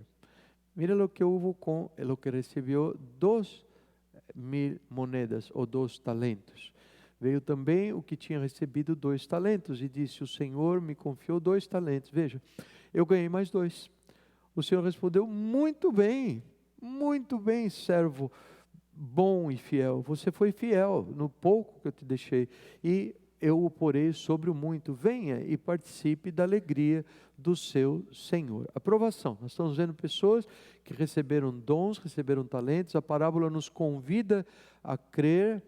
Mira lo que hubo con lo que recibió 2,000 moedas ou 2 talentos. Veio também o que tinha recebido 2 talentos e disse, o Senhor me confiou 2 talentos. Veja, eu ganhei mais 2. O Senhor respondeu, muito bem, servo bom e fiel. Você foi fiel no pouco que eu te deixei, e eu o porei sobre o muito. Venha e participe da alegria do seu Senhor. Aprovação. Nós estamos vendo pessoas que receberam dons, receberam talentos. A parábola nos convida a crer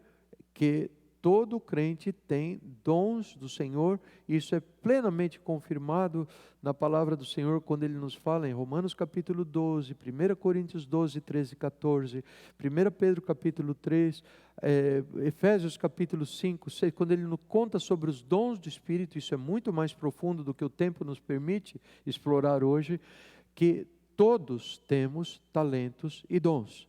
que todo crente tem dons do Senhor. Isso é plenamente confirmado na palavra do Senhor, quando Ele nos fala em Romanos capítulo 12, 1 Coríntios 12, 13 e 14, 1 Pedro capítulo 3, Efésios capítulo 5, 6, quando Ele nos conta sobre os dons do Espírito. Isso é muito mais profundo do que o tempo nos permite explorar hoje, que todos temos talentos e dons.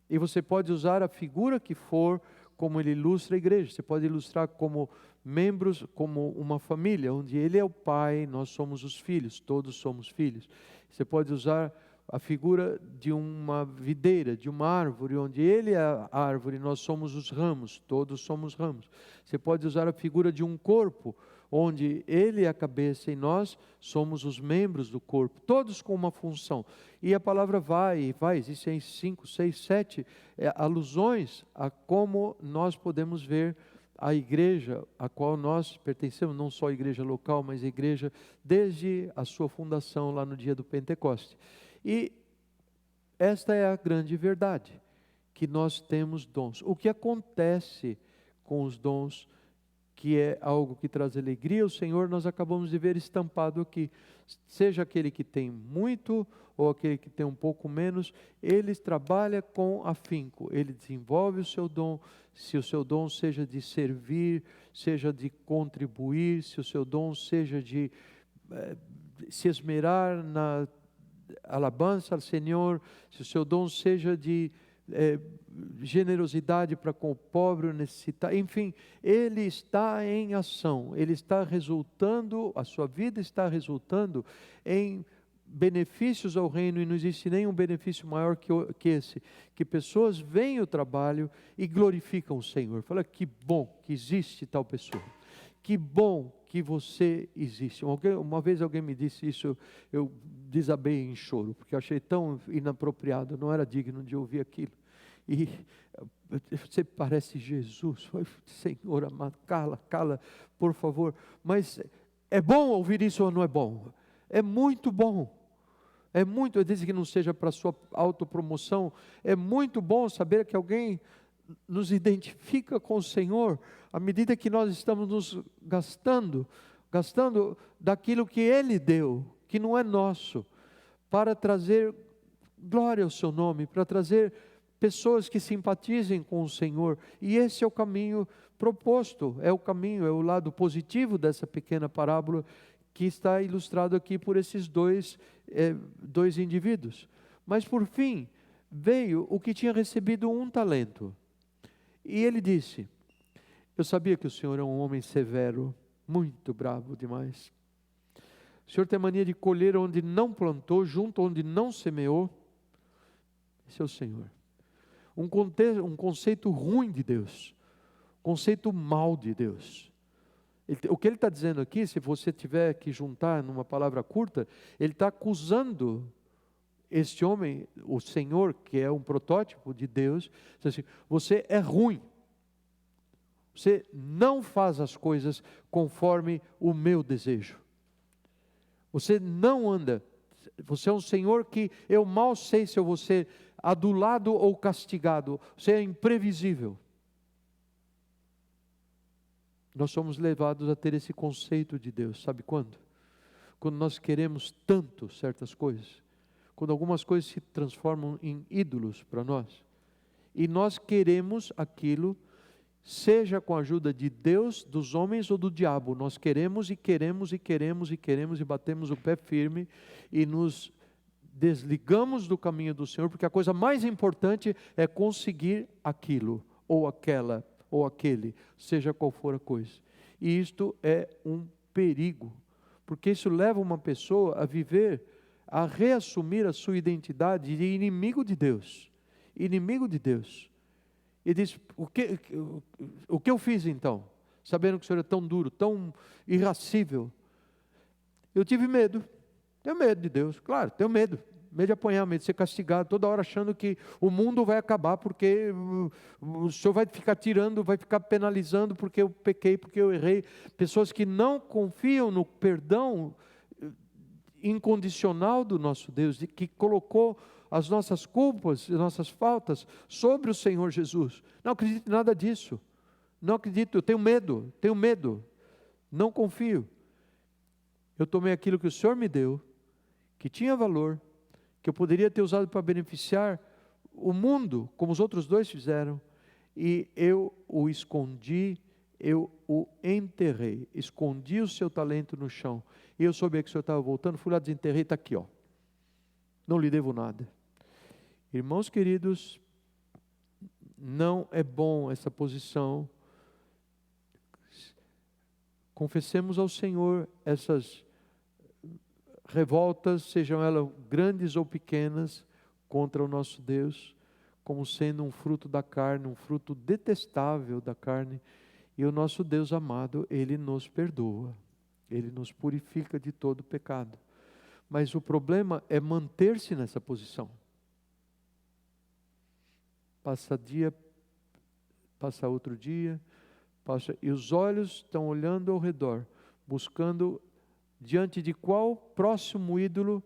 E você pode usar a figura que for, como ele ilustra a igreja. Você pode ilustrar como membros, como uma família, onde ele é o pai, nós somos os filhos, todos somos filhos. Você pode usar a figura de uma videira, de uma árvore, onde Ele é a árvore, nós somos os ramos, todos somos ramos. Você pode usar a figura de um corpo, onde Ele é a cabeça e nós somos os membros do corpo, todos com uma função. E a palavra vai, existem 5, 6, 7 alusões a como nós podemos ver a igreja a qual nós pertencemos, não só a igreja local, mas a igreja desde a sua fundação lá no dia do Pentecoste. E esta é a grande verdade, que nós temos dons. O que acontece com os dons, que é algo que traz alegria ao Senhor, nós acabamos de ver estampado aqui. Seja aquele que tem muito ou aquele que tem um pouco menos, ele trabalha com afinco, ele desenvolve o seu dom. Se o seu dom seja de servir, seja de contribuir, se o seu dom seja de se esmerar na alabança ao Senhor, se o seu dom seja de generosidade para com o pobre, o necessitado, enfim, ele está em ação, ele está resultando, a sua vida está resultando em benefícios ao reino, e não existe nenhum benefício maior que esse, que pessoas veem o trabalho e glorificam o Senhor. Fala, que bom que existe tal pessoa, que bom que você existe. Uma vez alguém me disse isso, eu desabei em choro, porque eu achei tão inapropriado, não era digno de ouvir aquilo. E você parece Jesus. Senhor amado, cala, por favor. Mas é bom ouvir isso ou não é bom? É muito bom. É muito, eu disse que não seja para sua autopromoção, é muito bom saber que alguém nos identifica com o Senhor, à medida que nós estamos nos gastando daquilo que Ele deu, que não é nosso, para trazer glória ao seu nome, para trazer pessoas que simpatizem com o Senhor. E esse é o caminho proposto, é o lado positivo dessa pequena parábola, que está ilustrado aqui por esses dois indivíduos. Mas por fim, veio o que tinha recebido 1 talento. E ele disse, eu sabia que o Senhor é um homem severo, muito bravo demais. O Senhor tem mania de colher onde não plantou, junto onde não semeou. Esse é o Senhor. Um conceito ruim de Deus, conceito mau de Deus. O que ele está dizendo aqui, se você tiver que juntar numa palavra curta, ele está acusando este homem, o Senhor, que é um protótipo de Deus, diz assim, você é ruim, você não faz as coisas conforme o meu desejo, você não anda, você é um Senhor que eu mal sei se eu vou ser adulado ou castigado, você é imprevisível. Nós somos levados a ter esse conceito de Deus, sabe quando? Quando nós queremos tanto certas coisas, quando algumas coisas se transformam em ídolos para nós, e nós queremos aquilo, seja com a ajuda de Deus, dos homens ou do diabo, nós queremos e queremos e queremos e queremos e batemos o pé firme e nos desligamos do caminho do Senhor, porque a coisa mais importante é conseguir aquilo ou aquela ou aquele, seja qual for a coisa. E isto é um perigo, porque isso leva uma pessoa a viver, a reassumir a sua identidade de inimigo de Deus. Inimigo de Deus. E diz, o que eu fiz então? Sabendo que o Senhor é tão duro, tão irascível. Eu tive medo. Tenho medo de Deus, claro, tenho medo. Medo de apanhar, medo de ser castigado, toda hora achando que o mundo vai acabar, porque o Senhor vai ficar tirando, vai ficar penalizando, porque eu pequei, porque eu errei. Pessoas que não confiam no perdão incondicional do nosso Deus, que colocou as nossas culpas, as nossas faltas sobre o Senhor Jesus. Não acredito em nada disso. Não acredito, eu tenho medo, não confio. Eu tomei aquilo que o Senhor me deu, que tinha valor, que eu poderia ter usado para beneficiar o mundo, como os outros dois fizeram, e eu o escondi, eu o enterrei, escondi o seu talento no chão, e eu soube que o Senhor estava voltando, fui lá, desenterrei, está aqui, ó. Não lhe devo nada. Irmãos queridos, não é bom essa posição. Confessemos ao Senhor essas revoltas, sejam elas grandes ou pequenas, contra o nosso Deus, como sendo um fruto da carne, um fruto detestável da carne. E o nosso Deus amado, Ele nos perdoa, Ele nos purifica de todo pecado. Mas o problema é manter-se nessa posição. Passa dia, passa outro dia, e os olhos estão olhando ao redor, buscando diante de qual próximo ídolo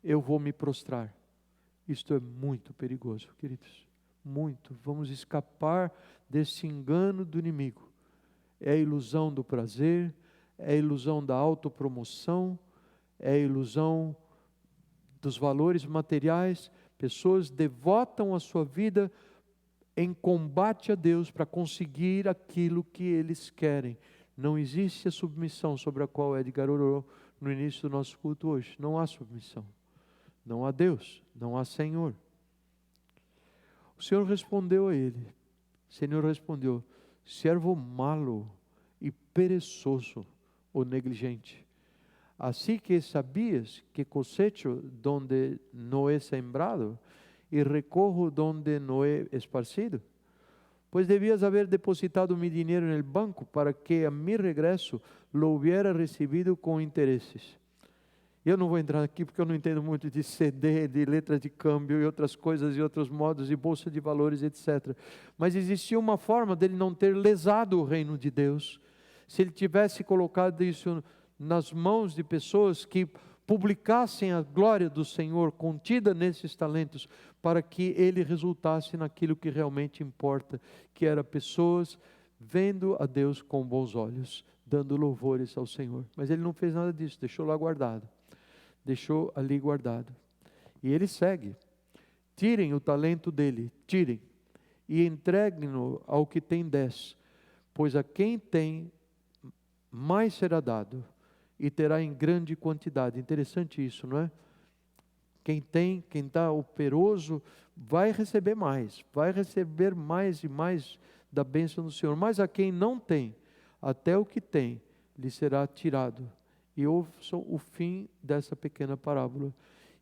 eu vou me prostrar. Isto é muito perigoso, queridos. Muito. Vamos escapar desse engano do inimigo. É a ilusão do prazer, é a ilusão da autopromoção, é a ilusão dos valores materiais. Pessoas devotam a sua vida em combate a Deus para conseguir aquilo que eles querem. Não existe a submissão sobre a qual Edgar orou no início do nosso culto hoje. Não há submissão. Não há Deus, não há Senhor. O Senhor respondeu a ele. O Senhor respondeu: servo malo e perezoso ou negligente. Assim que sabias que cosecho donde no é sembrado e recorro donde no é esparcido, pois devias haber depositado mi dinheiro no banco para que a mi regresso lo hubiera recebido com interesses. Eu não vou entrar aqui porque eu não entendo muito de CD, de letra de câmbio e outras coisas e outros modos, e bolsa de valores, etc. Mas existia uma forma dele não ter lesado o reino de Deus, se ele tivesse colocado isso nas mãos de pessoas que publicassem a glória do Senhor contida nesses talentos, para que ele resultasse naquilo que realmente importa, que era pessoas vendo a Deus com bons olhos, dando louvores ao Senhor. Mas ele não fez nada disso, deixou lá guardado. Deixou ali guardado. E ele segue. Tirem o talento dele, tirem, e entreguem-no ao que tem 10, pois a quem tem, mais será dado, e terá em grande quantidade. Interessante isso, não é? Quem tem, quem está operoso, vai receber mais e mais da bênção do Senhor. Mas a quem não tem, até o que tem, lhe será tirado. E ouçam o fim dessa pequena parábola.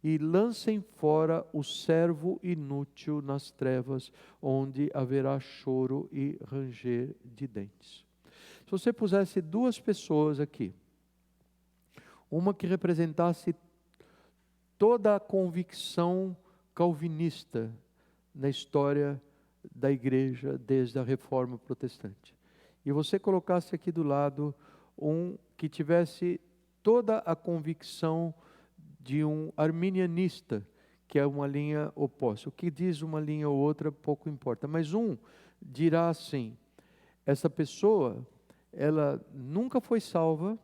E lancem fora o servo inútil nas trevas, onde haverá choro e ranger de dentes. Se você pusesse duas pessoas aqui, uma que representasse toda a convicção calvinista na história da igreja desde a Reforma Protestante, e você colocasse aqui do lado um que tivesse toda a convicção de um arminianista, que é uma linha oposta. O que diz uma linha ou outra pouco importa, mas um dirá assim: essa pessoa, ela nunca foi salva,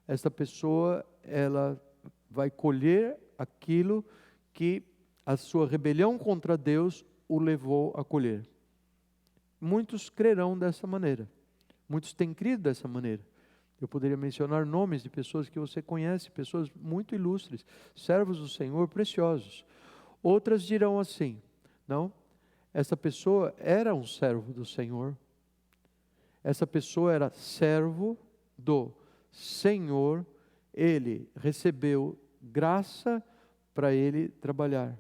essa pessoa, ela vai colher aquilo que a sua rebelião contra Deus o levou a colher. Muitos crerão dessa maneira, muitos têm crido dessa maneira. Eu poderia mencionar nomes de pessoas que você conhece, pessoas muito ilustres, servos do Senhor, preciosos. Outras dirão assim: não, essa pessoa era um servo do Senhor, essa pessoa era servo do Senhor, ele recebeu graça para ele trabalhar,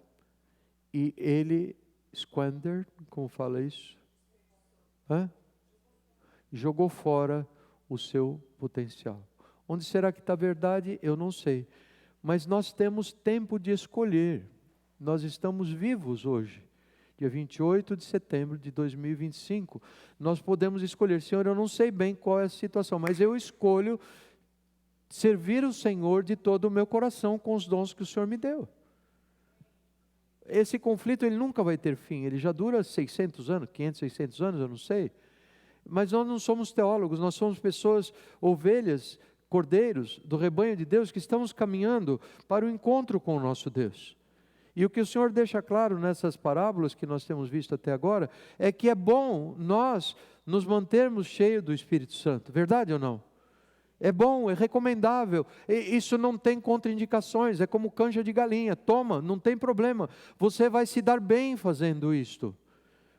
e ele squandered, como fala isso? Jogou fora o seu potencial. Onde será que está a verdade? Eu não sei. Mas nós temos tempo de escolher. Nós estamos vivos hoje, dia 28 de setembro de 2025. Nós podemos escolher: Senhor, eu não sei bem qual é a situação, mas eu escolho servir o Senhor de todo o meu coração com os dons que o Senhor me deu. Esse conflito, ele nunca vai ter fim. Ele já dura 600 anos, 500, 600 anos, eu não sei. Mas nós não somos teólogos, nós somos pessoas, ovelhas, cordeiros do rebanho de Deus, que estamos caminhando para o encontro com o nosso Deus. E o que o Senhor deixa claro nessas parábolas que nós temos visto até agora, é que é bom nós nos mantermos cheios do Espírito Santo, verdade ou não? É bom, é recomendável, isso não tem contraindicações, é como canja de galinha, toma, não tem problema, você vai se dar bem fazendo isto,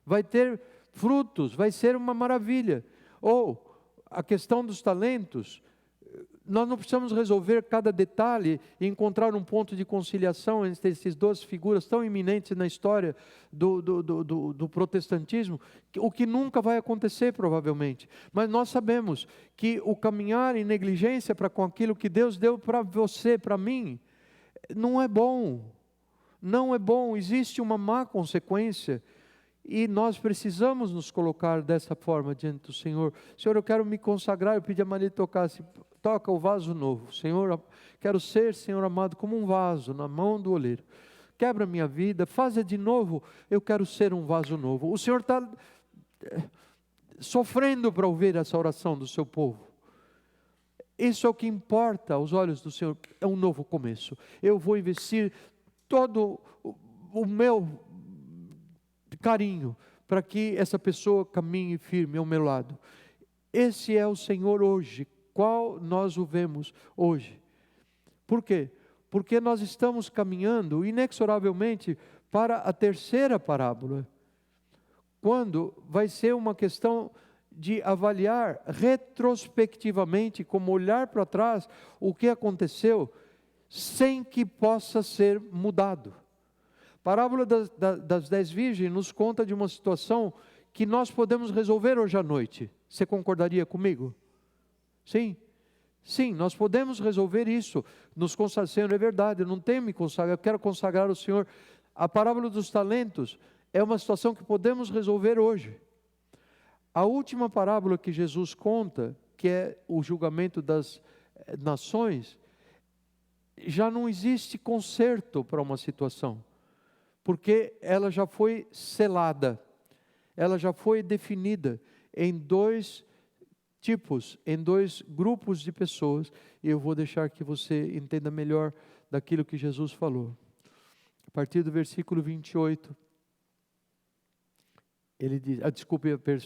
vai ter frutos, vai ser uma maravilha. Ou a questão dos talentos, Nós não precisamos resolver cada detalhe e encontrar um ponto de conciliação entre essas duas figuras tão iminentes na história do protestantismo, o que nunca vai acontecer provavelmente. Mas nós sabemos que o caminhar em negligência para com aquilo que Deus deu para você, para mim, não é bom. Não é bom, existe uma má consequência. E nós precisamos nos colocar dessa forma diante do Senhor. Senhor, eu quero me consagrar. Eu pedi a Maria tocasse. Toca o vaso novo. Senhor, quero ser, Senhor amado, como um vaso na mão do oleiro. Quebra minha vida, faz de novo. Eu quero ser um vaso novo. O Senhor está sofrendo para ouvir essa oração do seu povo. Isso é o que importa aos olhos do Senhor. É um novo começo. Eu vou investir todo o meu carinho para que essa pessoa caminhe firme ao meu lado. Esse é o Senhor hoje, qual nós o vemos hoje. Por quê? Porque nós estamos caminhando inexoravelmente para a terceira parábola, quando vai ser uma questão de avaliar retrospectivamente, como olhar para trás, o que aconteceu, sem que possa ser mudado. A parábola das 10 virgens nos conta de uma situação que nós podemos resolver hoje à noite. Você concordaria comigo? Sim? Sim, nós podemos resolver isso. Nos consagrar, Senhor, é verdade, eu não tenho me consagrar, eu quero consagrar o Senhor. A parábola dos talentos é uma situação que podemos resolver hoje. A última parábola que Jesus conta, que é o julgamento das nações, já não existe conserto para uma situação, porque ela já foi selada, ela já foi definida em dois tipos, em dois grupos de pessoas, e eu vou deixar que você entenda melhor daquilo que Jesus falou. A partir do versículo 28, ele diz,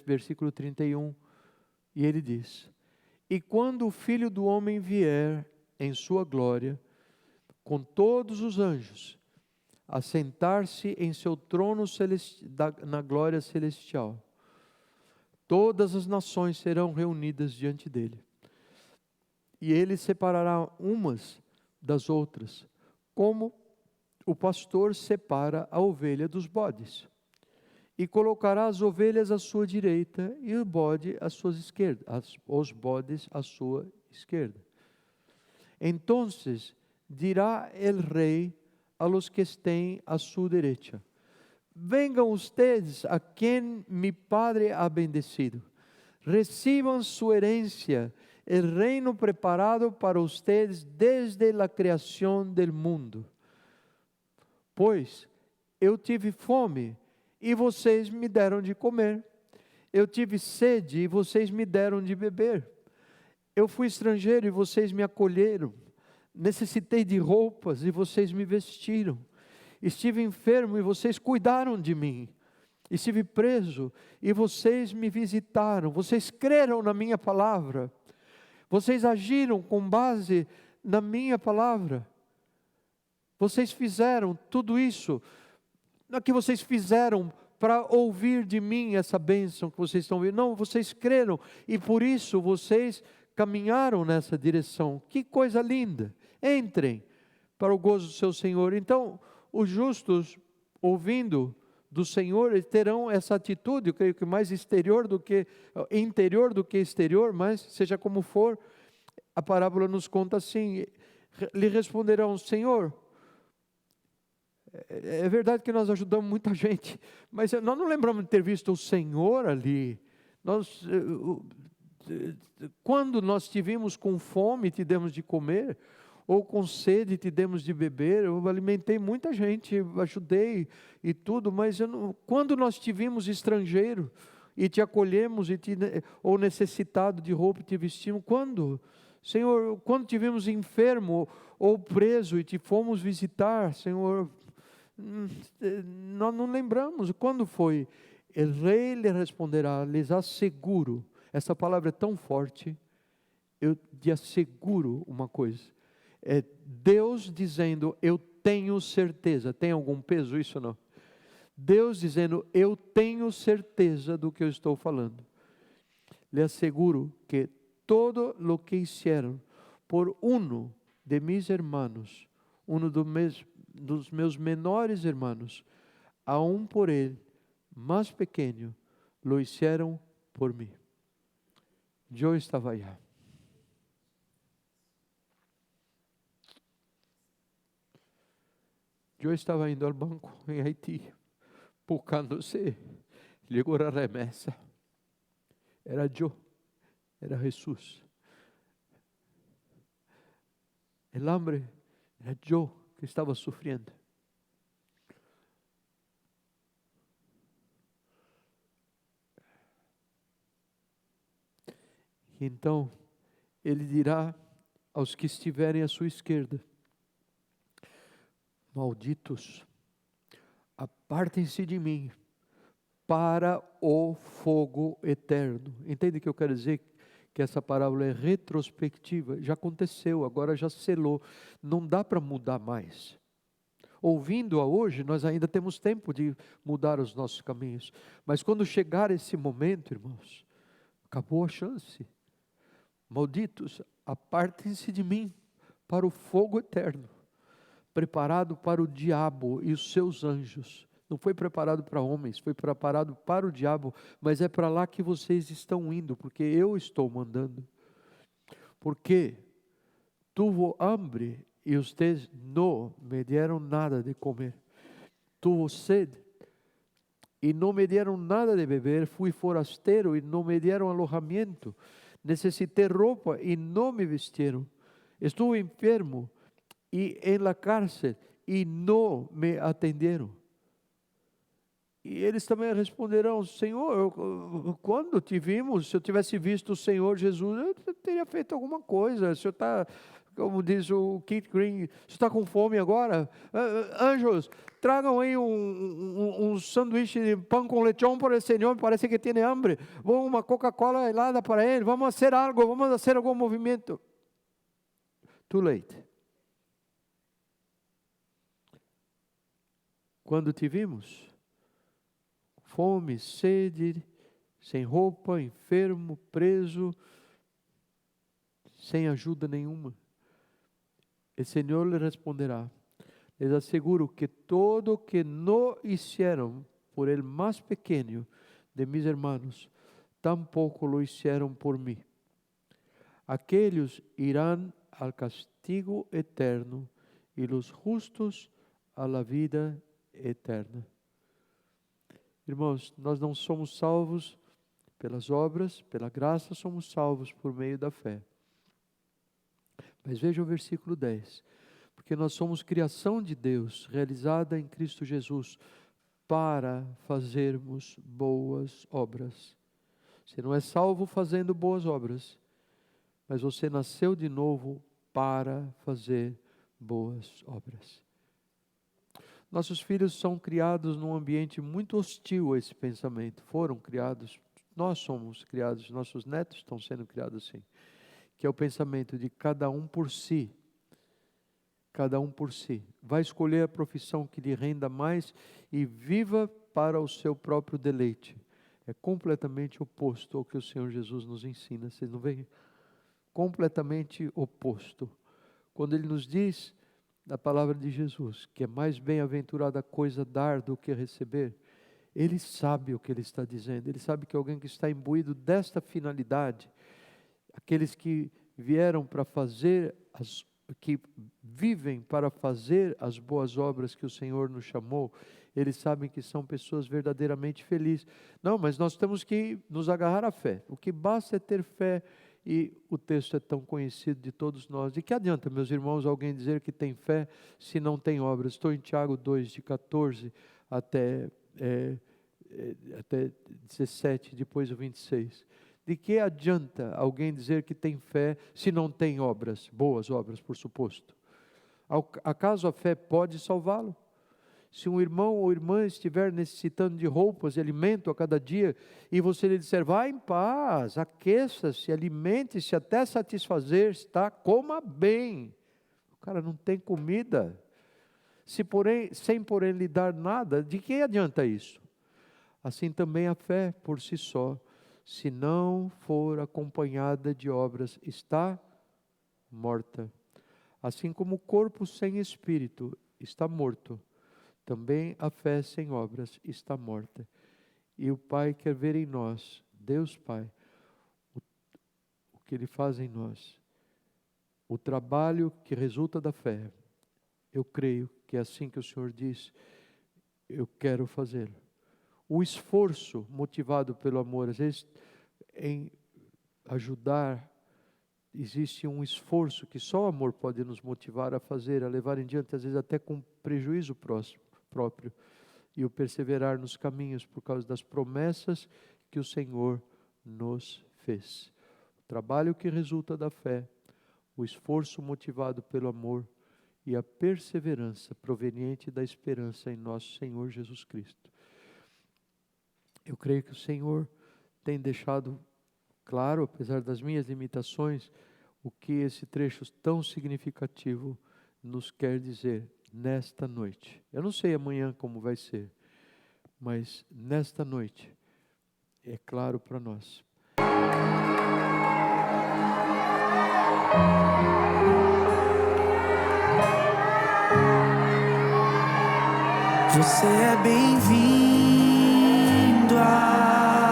versículo 31, e ele diz: e quando o Filho do Homem vier em sua glória, com todos os anjos, a sentar-se em seu trono na glória celestial, todas as nações serão reunidas diante dele. E ele separará umas das outras, como o pastor separa a ovelha dos bodes. E colocará as ovelhas à sua direita e o bode à sua esquerda, os bodes à sua esquerda. Entonces dirá el rei a los que estén a su derecha: vengan ustedes a quien mi Padre ha bendecido, reciban su herencia, el reino preparado para ustedes desde la creación del mundo. Pois eu tive fome e vocês me deram de comer, eu tive sede e vocês me deram de beber, eu fui estrangeiro e vocês me acolheram, necessitei de roupas e vocês me vestiram, estive enfermo e vocês cuidaram de mim, estive preso e vocês me visitaram, vocês creram na minha palavra, vocês agiram com base na minha palavra, vocês fizeram tudo isso. Não é que vocês fizeram para ouvir de mim essa bênção que vocês estão ouvindo. Não, vocês creram e por isso vocês caminharam nessa direção. Que coisa linda! Entrem para o gozo do seu Senhor. Então, os justos, ouvindo do Senhor, eles terão essa atitude, eu creio que mais interior do que exterior, mas seja como for, a parábola nos conta assim, lhe responderão: Senhor, é verdade que nós ajudamos muita gente, mas nós não lembramos de ter visto o Senhor ali. Quando nós tivemos com fome, te demos de comer, ou com sede, te demos de beber. Eu alimentei muita gente, ajudei e tudo, mas quando nós tivemos estrangeiro e te acolhemos, ou necessitado de roupa e te vestimos, quando? Senhor, quando tivemos enfermo ou preso e te fomos visitar, Senhor, nós não lembramos. Quando foi? O rei lhe responderá: lhes asseguro, essa palavra é tão forte, eu te asseguro uma coisa, é Deus dizendo: eu tenho certeza. Tem algum peso isso ou não? Deus dizendo: eu tenho certeza do que eu estou falando. Lhe asseguro que todo lo que hicieron por uno de mis hermanos, uno dos meus menores hermanos, aún por él, más pequeño, lo hicieron por mí. Eu estava allá. Eu estava indo ao banco em Haití, buscando se chegou a remessa. Era eu, era Jesus. O hambre era eu que estava sofrendo. Então, ele dirá aos que estiverem à sua esquerda: malditos, apartem-se de mim para o fogo eterno. Entende o que eu quero dizer? Que essa parábola é retrospectiva. Já aconteceu, agora já selou. Não dá para mudar mais. Ouvindo-a hoje, nós ainda temos tempo de mudar os nossos caminhos. Mas quando chegar esse momento, irmãos, acabou a chance. Malditos, apartem-se de mim para o fogo eterno, preparado para o diabo e os seus anjos. Não foi preparado para homens, foi preparado para o diabo, mas é para lá que vocês estão indo, porque eu estou mandando. Porque tuvo hambre e ustedes não me deram nada de comer. Tuvo sed e não me deram nada de beber. Fui forasteiro e não me deram alojamento. Necessitei roupa e não me vestiram. Estuve enfermo e em la cárcel e não me atenderam. E eles também responderão: Senhor, quando te vimos? Se eu tivesse visto o Senhor Jesus, eu teria feito alguma coisa. O Senhor está, como diz o Keith Green, você está com fome agora? Anjos, tragam aí um sanduíche de pão com lechão para o Senhor, parece que tem hambre. Vamos uma Coca-Cola helada para ele, vamos fazer algo, vamos fazer algum movimento. Too late. Quando te vimos, fome, sede, sem roupa, enfermo, preso, sem ajuda nenhuma, o Senhor lhe responderá: les asseguro que todo que no hicieron por el más pequeño de mis hermanos, tampoco lo hicieron por mí. Aquellos irán al castigo eterno y los justos a la vida eterna. Irmãos, nós não somos salvos pelas obras, pela graça somos salvos por meio da fé. Mas veja o versículo 10. Porque nós somos criação de Deus, realizada em Cristo Jesus, para fazermos boas obras. Você não é salvo fazendo boas obras, mas você nasceu de novo para fazer boas obras. Nossos filhos são criados num ambiente muito hostil a esse pensamento. Foram criados, nós somos criados, nossos netos estão sendo criados assim. Que é o pensamento de cada um por si. Cada um por si. Vai escolher a profissão que lhe renda mais e viva para o seu próprio deleite. É completamente oposto ao que o Senhor Jesus nos ensina. Vocês não veem? Completamente oposto. Quando Ele nos diz, da palavra de Jesus, que é mais bem-aventurada coisa dar do que receber, Ele sabe o que Ele está dizendo. Ele sabe que alguém que está imbuído desta finalidade, aqueles que vieram para fazer, que vivem para fazer as boas obras que o Senhor nos chamou, eles sabem que são pessoas verdadeiramente felizes. Não, mas nós temos que nos agarrar à fé. O que basta é ter fé. E o texto é tão conhecido de todos nós. De que adianta, meus irmãos, alguém dizer que tem fé se não tem obras? Estou em Tiago 2, de 14 até 17, depois o 26. De que adianta alguém dizer que tem fé se não tem obras, boas obras, por suposto? Acaso a fé pode salvá-lo? Se um irmão ou irmã estiver necessitando de roupas e alimento a cada dia, e você lhe disser: vá em paz, aqueça-se, alimente-se até satisfazer-se, tá? Coma bem. O cara não tem comida. Sem porém lhe dar nada, de que adianta isso? Assim também a fé por si só, se não for acompanhada de obras, está morta. Assim como o corpo sem espírito está morto, também a fé sem obras está morta. E o Pai quer ver em nós, Deus Pai, o que Ele faz em nós. O trabalho que resulta da fé. Eu creio que é assim que o Senhor diz, eu quero fazê-lo. O esforço motivado pelo amor, às vezes em ajudar, existe um esforço que só o amor pode nos motivar a fazer, a levar em diante, às vezes até com prejuízo próprio, e o perseverar nos caminhos por causa das promessas que o Senhor nos fez. O trabalho que resulta da fé, o esforço motivado pelo amor e a perseverança proveniente da esperança em nosso Senhor Jesus Cristo. Eu creio que o Senhor tem deixado claro, apesar das minhas limitações, o que esse trecho tão significativo nos quer dizer nesta noite. Eu não sei amanhã como vai ser, mas nesta noite é claro para nós. Você é bem-vindo aqui.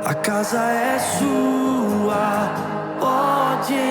A casa é sua, pode